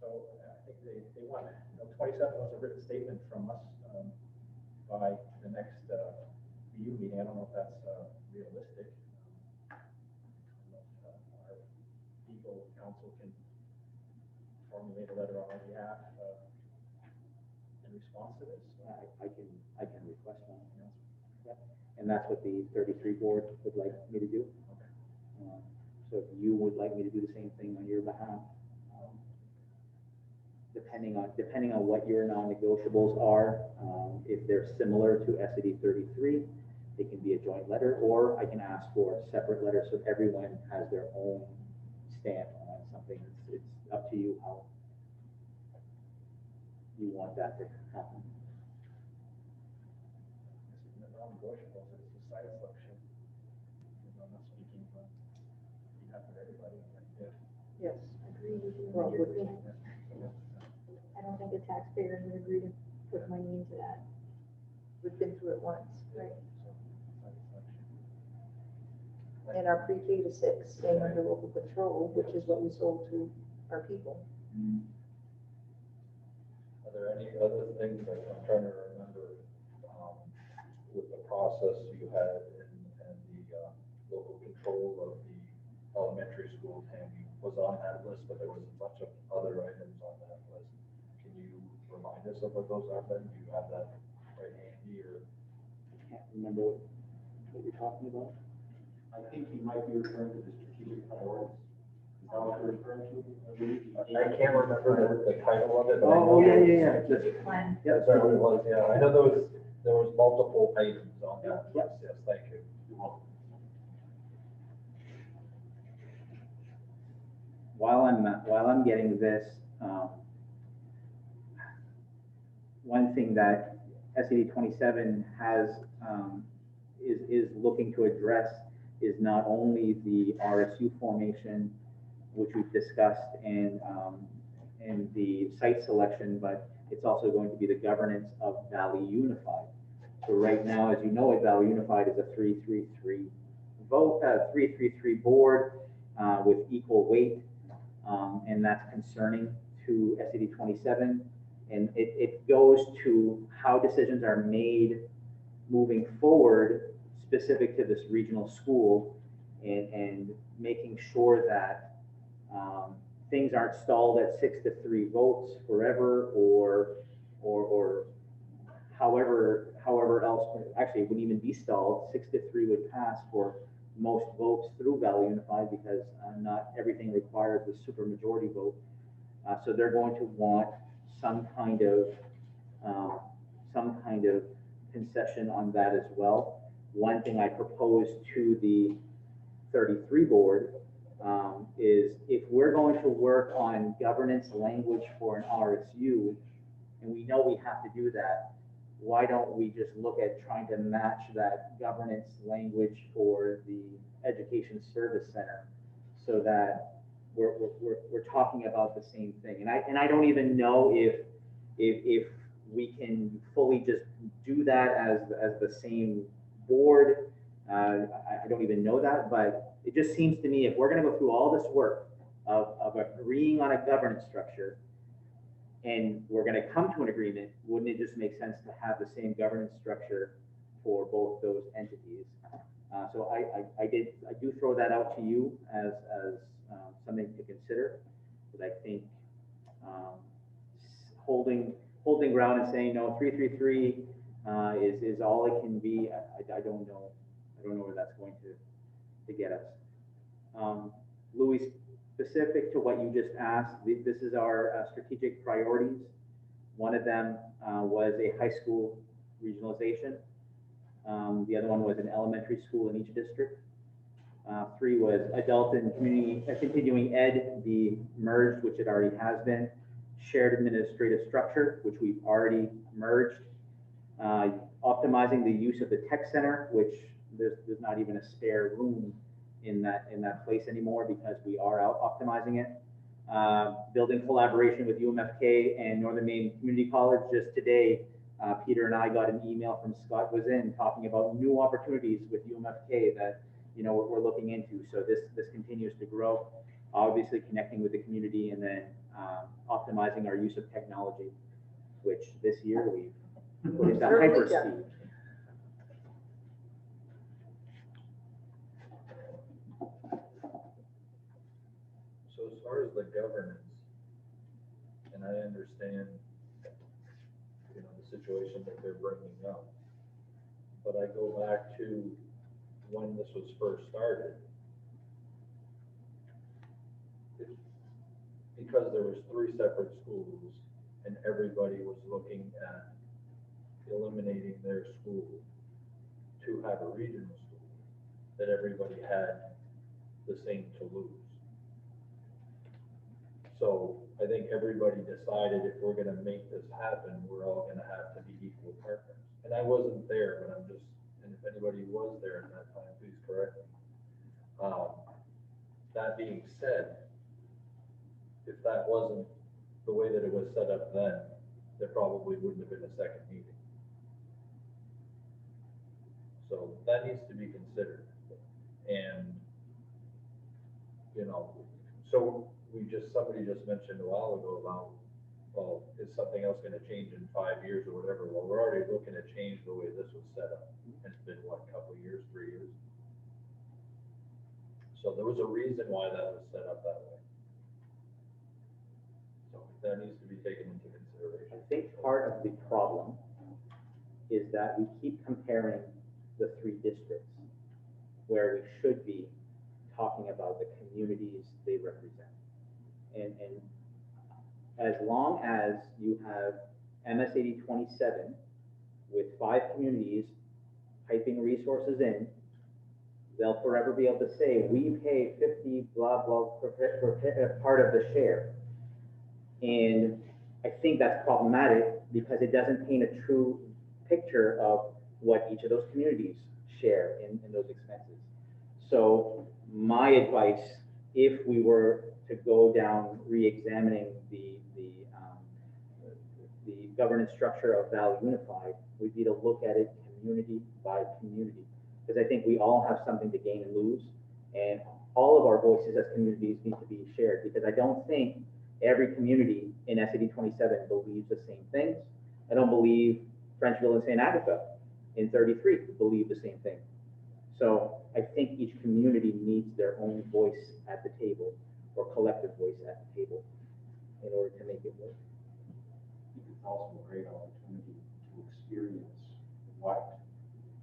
So I think they won. 27 was a written statement from us by the next BU meeting. I don't know if that's realistic. I don't know if our legal counsel can formulate a letter on our behalf in response to this. I can request one. Yep. And that's what the 33 board would like me to do. Okay. So if you would like me to do the same thing on your behalf, depending on what your non-negotiables are, if they're similar to SAD 33, it can be a joint letter, or I can ask for separate letters so everyone has their own stamp on something. It's up to you how you want that to happen. The non-negotiables is the side selection. I'm not speaking on behalf of everybody. Yes, agree with you. Well, with me. taxpayers would agree to put money into that. We've been through it once. Right. And our pre-K to 6 staying under local control, which is what we sold to our people. Are there any other things, like I'm trying to remember, with the process you had and the, local control of the elementary school, Tammy was on that list, but there was a bunch of other items on that list. Can you remind us of what those are, Ben? Do you have that right handy, or? I can't remember what you're talking about. I think you might be referring to the strategic priorities. Is that what you're referring to? I can't remember the title of it. but I Oh, know yeah, there yeah, was- yeah. Plan. Yep. That's what it was, yeah. I know there was multiple items on that list, yes, thank you. While I'm getting this, one thing that SED 27 has, is looking to address is not only the RSU formation, which we've discussed, and the site selection, but it's also going to be the governance of Valley Unified. So right now, as you know, Valley Unified is a 3-3-3 vote, 3-3-3 board with equal weight, and that's concerning to SED 27. And it goes to how decisions are made moving forward specific to this regional school, and making sure that things aren't stalled at 6-3 votes forever, or however else. Actually, it wouldn't even be stalled. 6-3 would pass for most votes through Valley Unified, because not everything requires the supermajority vote. So they're going to want some kind of concession on that as well. One thing I proposed to the 33 board is, if we're going to work on governance language for an RSU, and we know we have to do that, why don't we just look at trying to match that governance language for the Education Service Center, so that we're talking about the same thing. And I don't even know if we can fully just do that as the same board. I don't even know that, but it just seems to me, if we're going to go through all this work of agreeing on a governance structure, and we're going to come to an agreement, wouldn't it just make sense to have the same governance structure for both those entities? So I do throw that out to you as something to consider, because I think holding ground and saying no, 3-3-3 is all it can be. I don't know. I don't know where that's going to get us. Louis, specific to what you just asked, this is our strategic priorities. One of them was a high school regionalization. The other one was an elementary school in each district. 3 was adult and community continuing ed, the merged, which it already has been. Shared administrative structure, which we've already merged. Optimizing the use of the tech center, which there's not even a spare room in that place anymore, because we are out optimizing it. Building collaboration with UMFK and Northern Maine Community College. Just today, Peter and I got an email from Scott Wazin talking about new opportunities with UMFK that we're looking into. So this continues to grow. Obviously connecting with the community, and then optimizing our use of technology, which this year we've put into hyper speed. So as far as the governance, and I understand, the situation that they're bringing up, but I go back to when this was first started. Because there was 3 separate schools, and everybody was looking at eliminating their school to have a regional school, that everybody had the same to lose. So I think everybody decided, if we're going to make this happen, we're all going to have to be equal partners. And I wasn't there, but and if anybody was there at that time, please correct me. That being said, if that wasn't the way that it was set up then, there probably wouldn't have been a second meeting. So that needs to be considered. And, you know, so somebody just mentioned a while ago about, well, is something else gonna change in 5 years or whatever? Well, we're already looking to change the way this was set up. It's been, what, a couple of years, 3 years? So there was a reason why that was set up that way. So that needs to be taken into consideration. I think part of the problem is that we keep comparing the three districts where we should be talking about the communities they represent. And as long as you have MS 8027 with 5 communities piping resources in, they'll forever be able to say, we pay 50 blah, blah, for part of the share. And I think that's problematic because it doesn't paint a true picture of what each of those communities share in those expenses. So my advice, if we were to go down re-examining the governance structure of Valley Unified, would be to look at it community by community. Because I think we all have something to gain and lose, and all of our voices as communities need to be shared, because I don't think every community in SAD 27 believes the same things. I don't believe Frenchville and St. Agatha in 33 believe the same thing. So I think each community needs their own voice at the table, or collective voice at the table, in order to make it work. I think it's also a great opportunity to experience what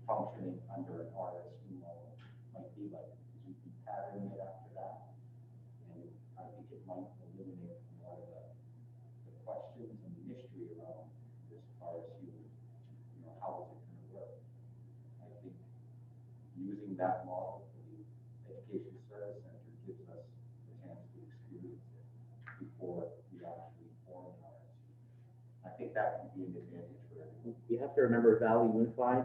functioning under an RSU model might be like, because you can pattern it after that. And I think it might eliminate a lot of the questions and the mystery around this RSU. You know, how is it going to work? I think using that model for the Education Service Center gives us the chance to experience it before we actually form an RSU. I think that can be an advantage for everyone. You have to remember Valley Unified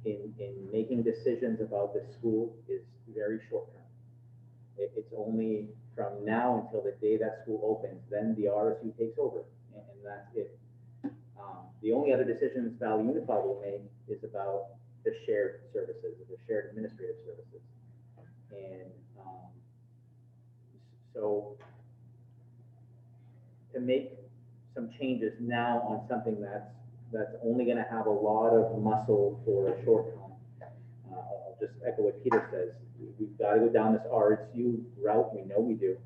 in making decisions about the school is very short term. It's only from now until the day that school opens, then the RSU takes over, and that's it. The only other decisions Valley Unified will make is about the shared services, the shared administrative services. And so to make some changes now on something that's only going to have a lot of muscle for a short time. I'll just echo what Peter says. We've got to go down this RSU route. We know we do.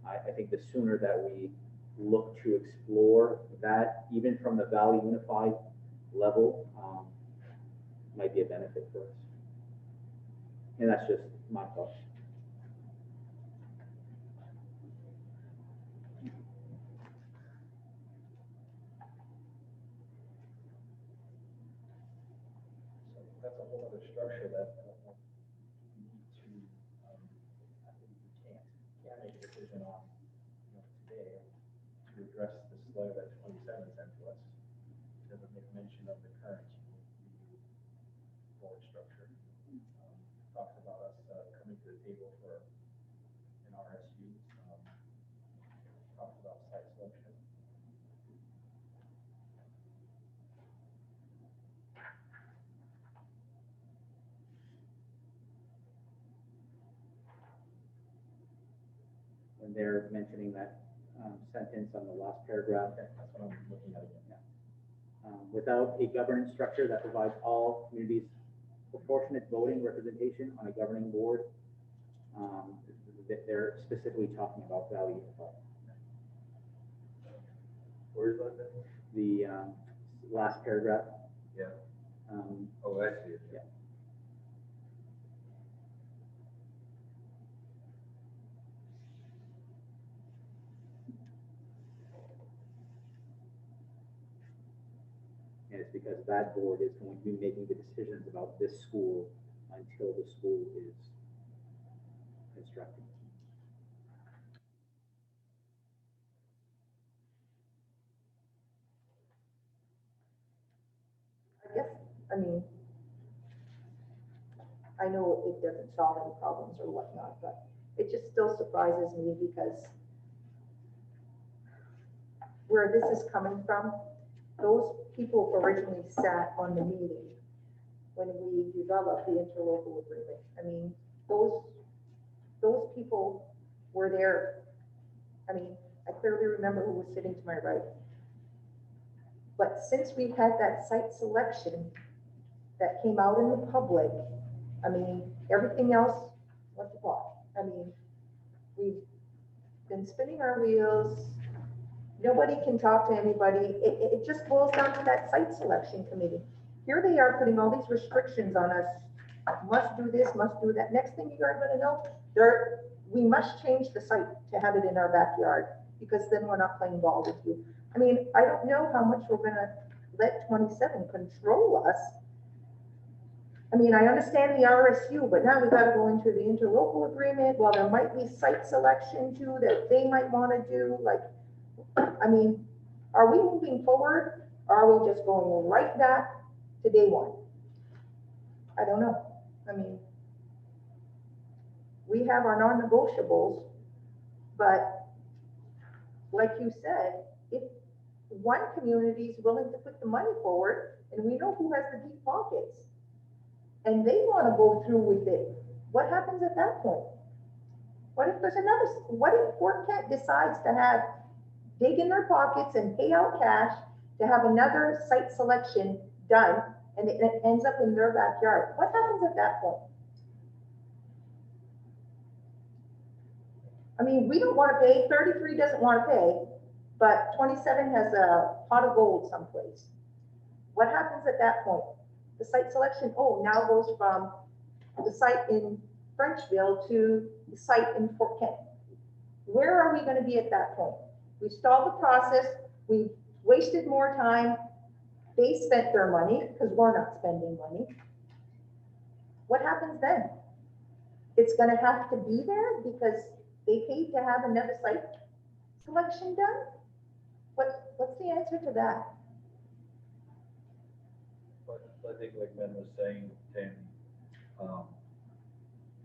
I think the sooner that we look to explore that, even from the Valley Unified level, might be a benefit for us. And that's just my thoughts. That's a whole other structure that we need to, I think we can't make a decision on, today to address this letter that 27 sent to us. It doesn't make mention of the current board structure. Talks about us coming to the table for an RSU. Talks about site selection. When they're mentioning that sentence on the last paragraph, That's what I'm looking at again. without a governance structure that provides all communities proportionate voting representation on a governing board, they're specifically talking about Valley Unified. Where is that? The last paragraph. Yeah. Oh, I see it. Yeah. And it's because that board is going to be making the decisions about this school until the school is constructed. I guess, I mean, I know it doesn't solve any problems or whatnot, but it just still surprises me because where this is coming from those people originally sat on the meeting when we developed the interlocal agreement. I mean, those people were there. I mean, I clearly remember who was sitting to my right. But since we've had that site selection that came out in the public, I mean, everything else went to pot. I mean, we've been spinning our wheels. Nobody can talk to anybody. It just boils down to that site selection committee. Here they are putting all these restrictions on us. Must do this, must do that. Next thing you are gonna know, we must change the site to have it in our backyard, because then we're not playing ball with you. I mean, I don't know how much we're gonna let 27 control us. I mean, I understand the RSU, but now we gotta go into the interlocal agreement. Well, there might be site selection too that they might wanna do, like, I mean, are we moving forward? Or are we just going right back to day one? I don't know. I mean, we have our non-negotiables, but like you said, if one community is willing to put the money forward, and we know who has the deep pockets, and they want to go through with it, what happens at that point? What if there's another, what if Fort Kent decides to have, dig in their pockets and pay out cash to have another site selection done, and it ends up in their backyard? What happens at that point? I mean, we don't want to pay, 33 doesn't want to pay, but 27 has a pot of gold someplace. What happens at that point? The site selection, now goes from the site in Frenchville to the site in Fort Kent. Where are we going to be at that point? We stalled the process, we wasted more time, they spent their money because we're not spending money. What happens then? It's going to have to be there because they paid to have another site selection done? What's the answer to that? But I think like Ben was saying, Tammy,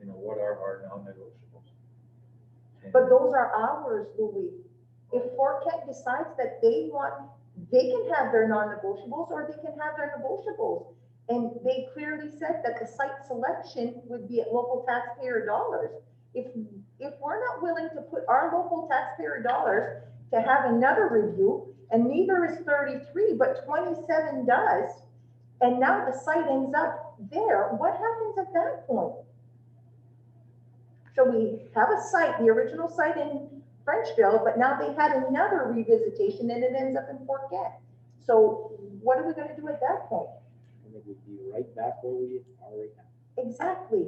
what are our non-negotiables? But those are ours, Louis. If Fort Kent decides that they can have their non-negotiables or they can have their negotiables. And they clearly said that the site selection would be at local taxpayer dollars. If we're not willing to put our local taxpayer dollars to have another review, and neither is 33, but 27 does, and now the site ends up there, what happens at that point? So we have a site, the original site in Frenchville, but now they had another revisitation and it ends up in Fort Kent. So what are we going to do at that point? And it would be right back where we are right now. Exactly.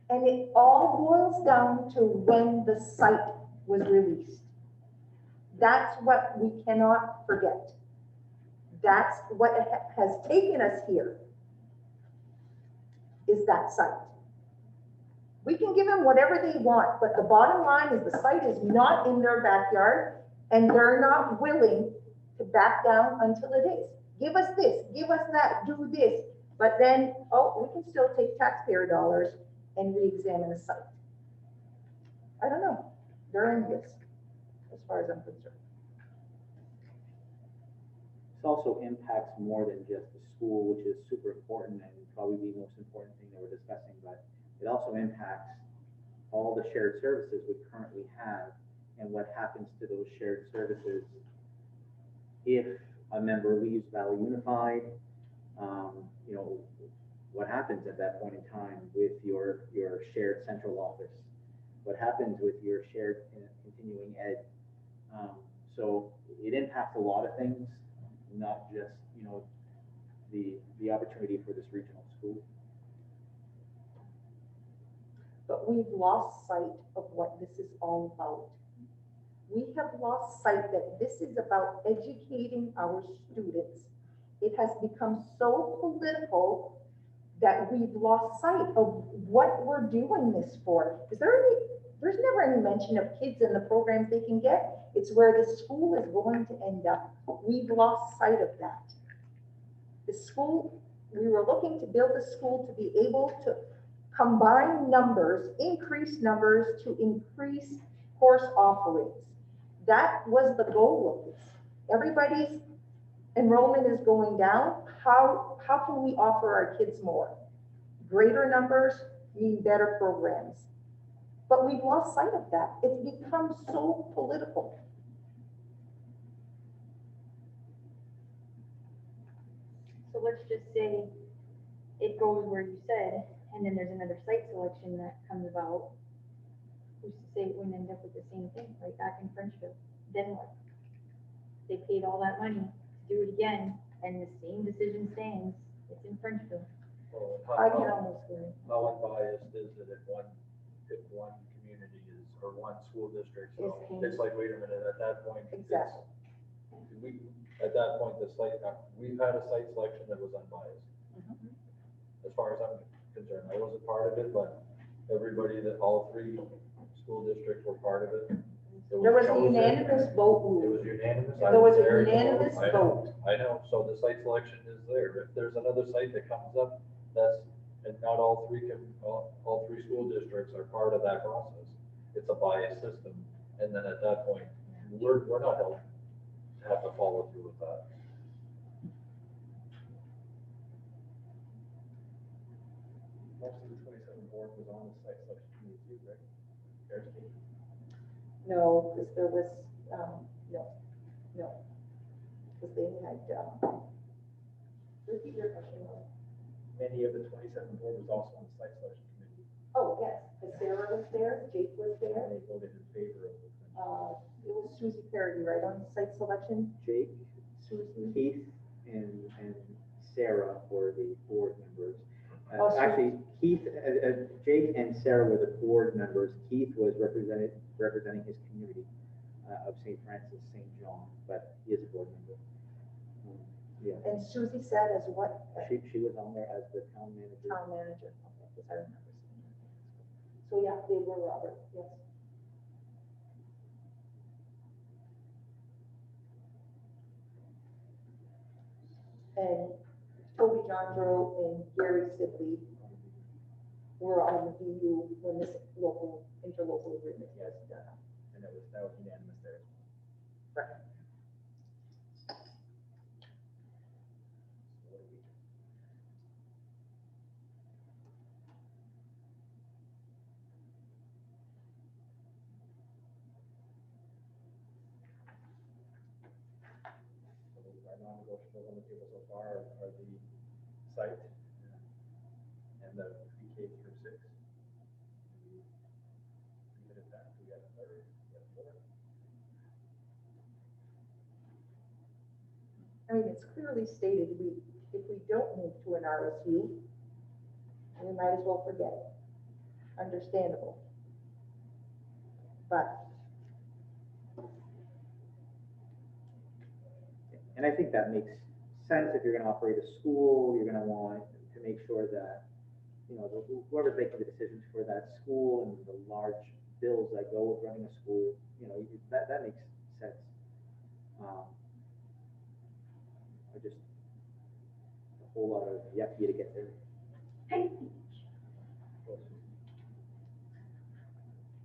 And it all boils down to when the site was released. That's what we cannot forget. That's what has taken us here, is that site. We can give them whatever they want, but the bottom line is the site is not in their backyard and they're not willing to back down until it is. Give us this, give us that, do this. But then, we can still take taxpayer dollars and re-examine the site. I don't know. They're envious, as far as I'm concerned. This also impacts more than just the school, which is super important and probably the most important thing that we're discussing, but it also impacts all the shared services we currently have and what happens to those shared services if a member leaves Valley Unified. What happens at that point in time with your shared central office? What happens with your shared continuing ed? So it impacts a lot of things, not just the opportunity for this regional school. But we've lost sight of what this is all about. We have lost sight that this is about educating our students. It has become so political that we've lost sight of what we're doing this for. There's never any mention of kids and the programs they can get. It's where the school is going to end up. We've lost sight of that. The school, we were looking to build a school to be able to combine numbers, increase numbers to increase course offerings. That was the goal of this. enrollment is going down, how can we offer our kids more? Greater numbers mean better programs. But we've lost sight of that. It's become so political. So let's just say it goes where you said, and then there's another site selection that comes about. Who's to say it wouldn't end up with the same thing, right back in Frenchville? Then what? They paid all that money to do it again, and the same decision stands. It's in Frenchville. Well, I can how, almost go. how unbiased is it if one community is, or one school district, so Is it's like, wait a minute, at that point. it's- Exactly. At that point, the site, we've had a site selection that was unbiased. As far as I'm concerned, I wasn't part of it, but everybody all three school districts were part of it. There was a chosen. unanimous vote, It Lou. was unanimous. There was a There you go. unanimous I know, vote. I know, so the site selection is there. If there's another site that comes up, and not all three school districts are part of that process. It's a biased system, and then at that point, we're not held to have to follow through with that. Most of the 27 board was on the site selection committee too, right? There's the- No, because there was, no. Because they had, repeat your question. Many of the 27 board was also on the site selection committee, Oh, yes, because Sarah was there, Jake was there. and they voted in favor of it. It was Susie Parody, right, on site selection? Jake, Susie? Keith, and Sarah were the board members. Oh, so- Actually, Keith, Jake and Sarah were the board members. Keith was representing his community of St. Francis, St. John, but he is a board member. Yeah, And Susie sat as what? she was on there as the town manager. Town manager, okay, because I remember seeing that. So, yeah, they were Robert, yes. And Toby Johnsborough and Gary Sibley were on the BU when this interlocal agreement was done. And that was unanimous there. Right. So what do we do? So our non-negotiables on the table so far are the site and the pre-K through 6. Leave it at that. We got a third, we got a fourth. I mean, it's clearly stated, if we don't move to an RSU, we might as well forget it. Understandable. But And I think that makes sense. If you're gonna operate a school, you're gonna want to make sure that, whoever's making the decisions for that school and the large bills that go with running a school, that makes sense. I just, a whole lot of yet to get there.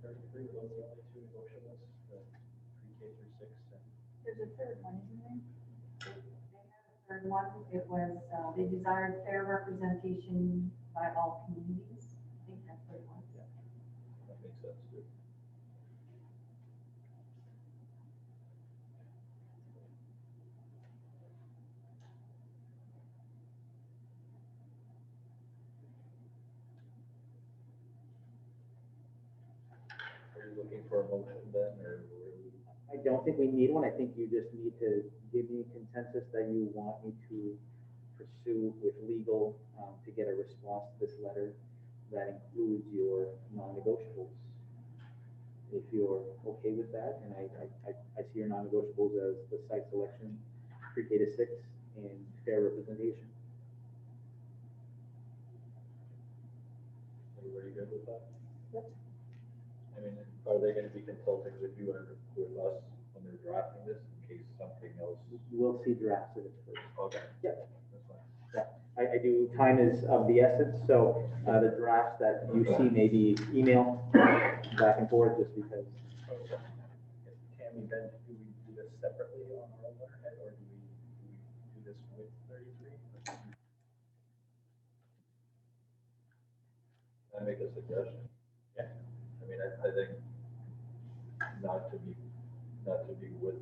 Those are the only two negotiables, the pre-K through 6 and There's a third one, isn't there? They had a third one. It was, they desired fair representation by all communities. I think that's what it was. That makes sense too. Are you looking for a motion then, or? I don't think we need one. I think you just need to give me consensus that you want me to pursue with legal to get a response to this letter that includes your non-negotiables. If you're okay with that, and I see your non-negotiables as the site selection, pre-K to 6, and fair representation. Everybody good with that? Yep. I mean, are they gonna be consulting with you and with us when they're drafting this in case something else? We'll see drafts of it first. Okay. Yep. That's fine. I do, time is of the essence, so the drafts that you see may be email back and forth just because. Tammy, then do we do this separately on our own letterhead, or do we I make a suggestion? Yeah. I mean, I think not to be with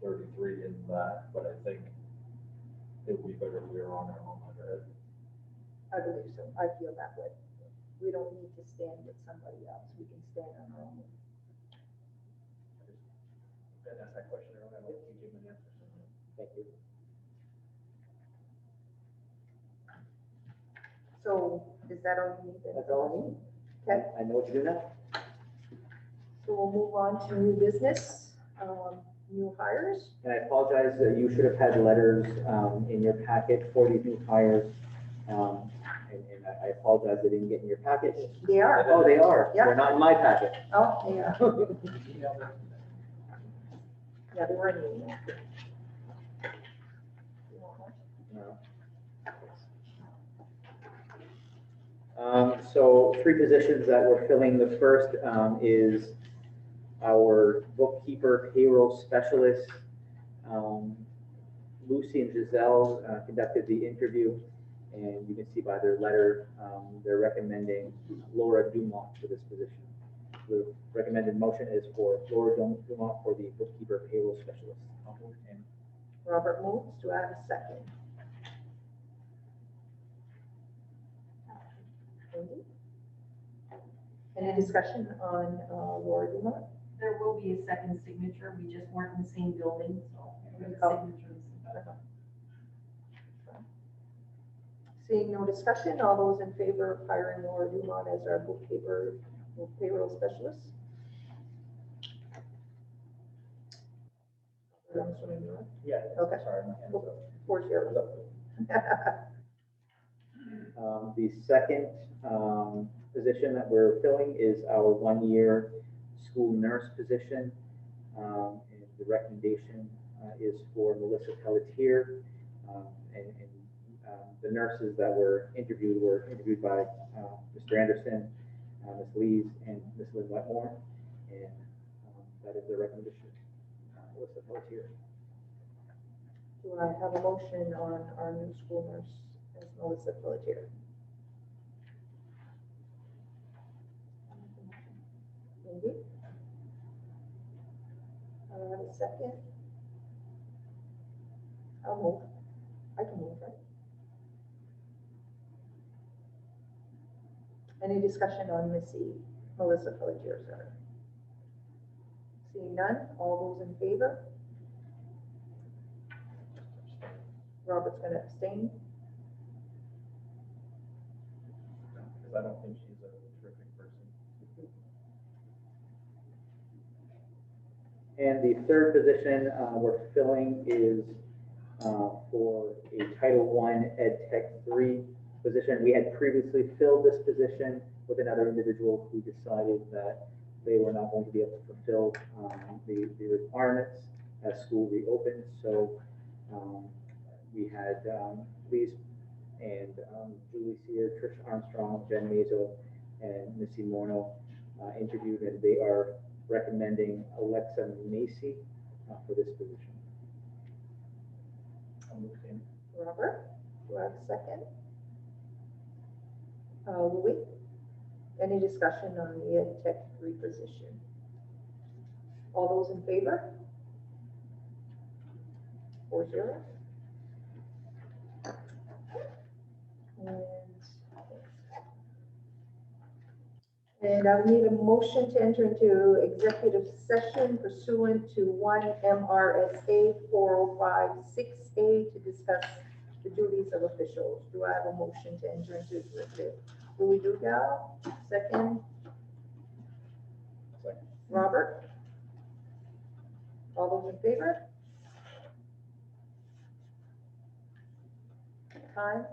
33 in that, but I think it would be better if we were on our own under it. I believe so. I feel that way. We don't need to stand with somebody else. We can stand on our own. Ben asked that question earlier, I'd like to give him an answer. Thank you. So is that all you need? That's all I need. Okay, I know what to do now. so we'll move on to new business, new hires. And I apologize, you should have had letters in your packet for these new hires. And I apologize they didn't get in your packet. They are. Oh, they are? Yeah. They're not in my packet. Oh, they are. Yeah, they were in the email. No. So 3 positions that we're filling. The first is our bookkeeper payroll specialist. Lucy and Giselle conducted the interview, and you can see by their letter, they're recommending Laura Dumont for this position. The recommended motion is for Laura Dumont for the bookkeeper payroll specialist. Robert moves. Do I have a second? Wendy? Any discussion on Laura Dumont? There will be a second signature, we just weren't in the same building, so. the Oh. signatures. Seeing no discussion, all those in favor of hiring Laura Dumont as our bookkeeper payroll specialist? I'm assuming you are. Yeah. Okay. Sorry, my hand was up. 4-0. The second position that we're filling is our 1-year school nurse position. And the recommendation is for Melissa Pelletier. The nurses that were interviewed by Mr. Anderson, Ms. Lees, and Ms. Lynn Wetmore. And that is the recommendation. Melissa Pelletier. Do I have a motion on our new school nurse as Melissa Pelletier? Wendy? I have a second. I'll move. I can move, right? Any discussion on Melissa Pelletier, sorry? Seeing none, all those in favor? Robert's going to abstain. Because I don't think she's a terrific person. And the third position we're filling is for a Title I Ed Tech 3 position. We had previously filled this position with another individual who decided that they were not going to be able to fulfill the requirements as school reopened. So we had Lise and Julie Sear, Trish Armstrong, Jen Mazo, and Missy Morno interviewed, and they are recommending Alexa Macy for this position. I'll move in. Robert, do I have a second? Louis? Any discussion on the Ed Tech 3 position? All those in favor? 4-0. And I need a motion to enter into executive session pursuant to 1 MRSA 4056A to discuss the duties of officials. Do I have a motion to enter into executive? Louis Dugal, second. Second. Robert? All those in favor? Time?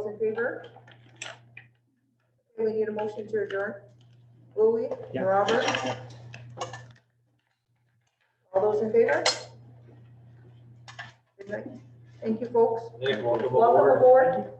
those in favor? We need a motion to adjourn. Will we? Yeah. Robert? All those in favor? Good night. Thank you, folks. Nick, welcome Welcome aboard. aboard.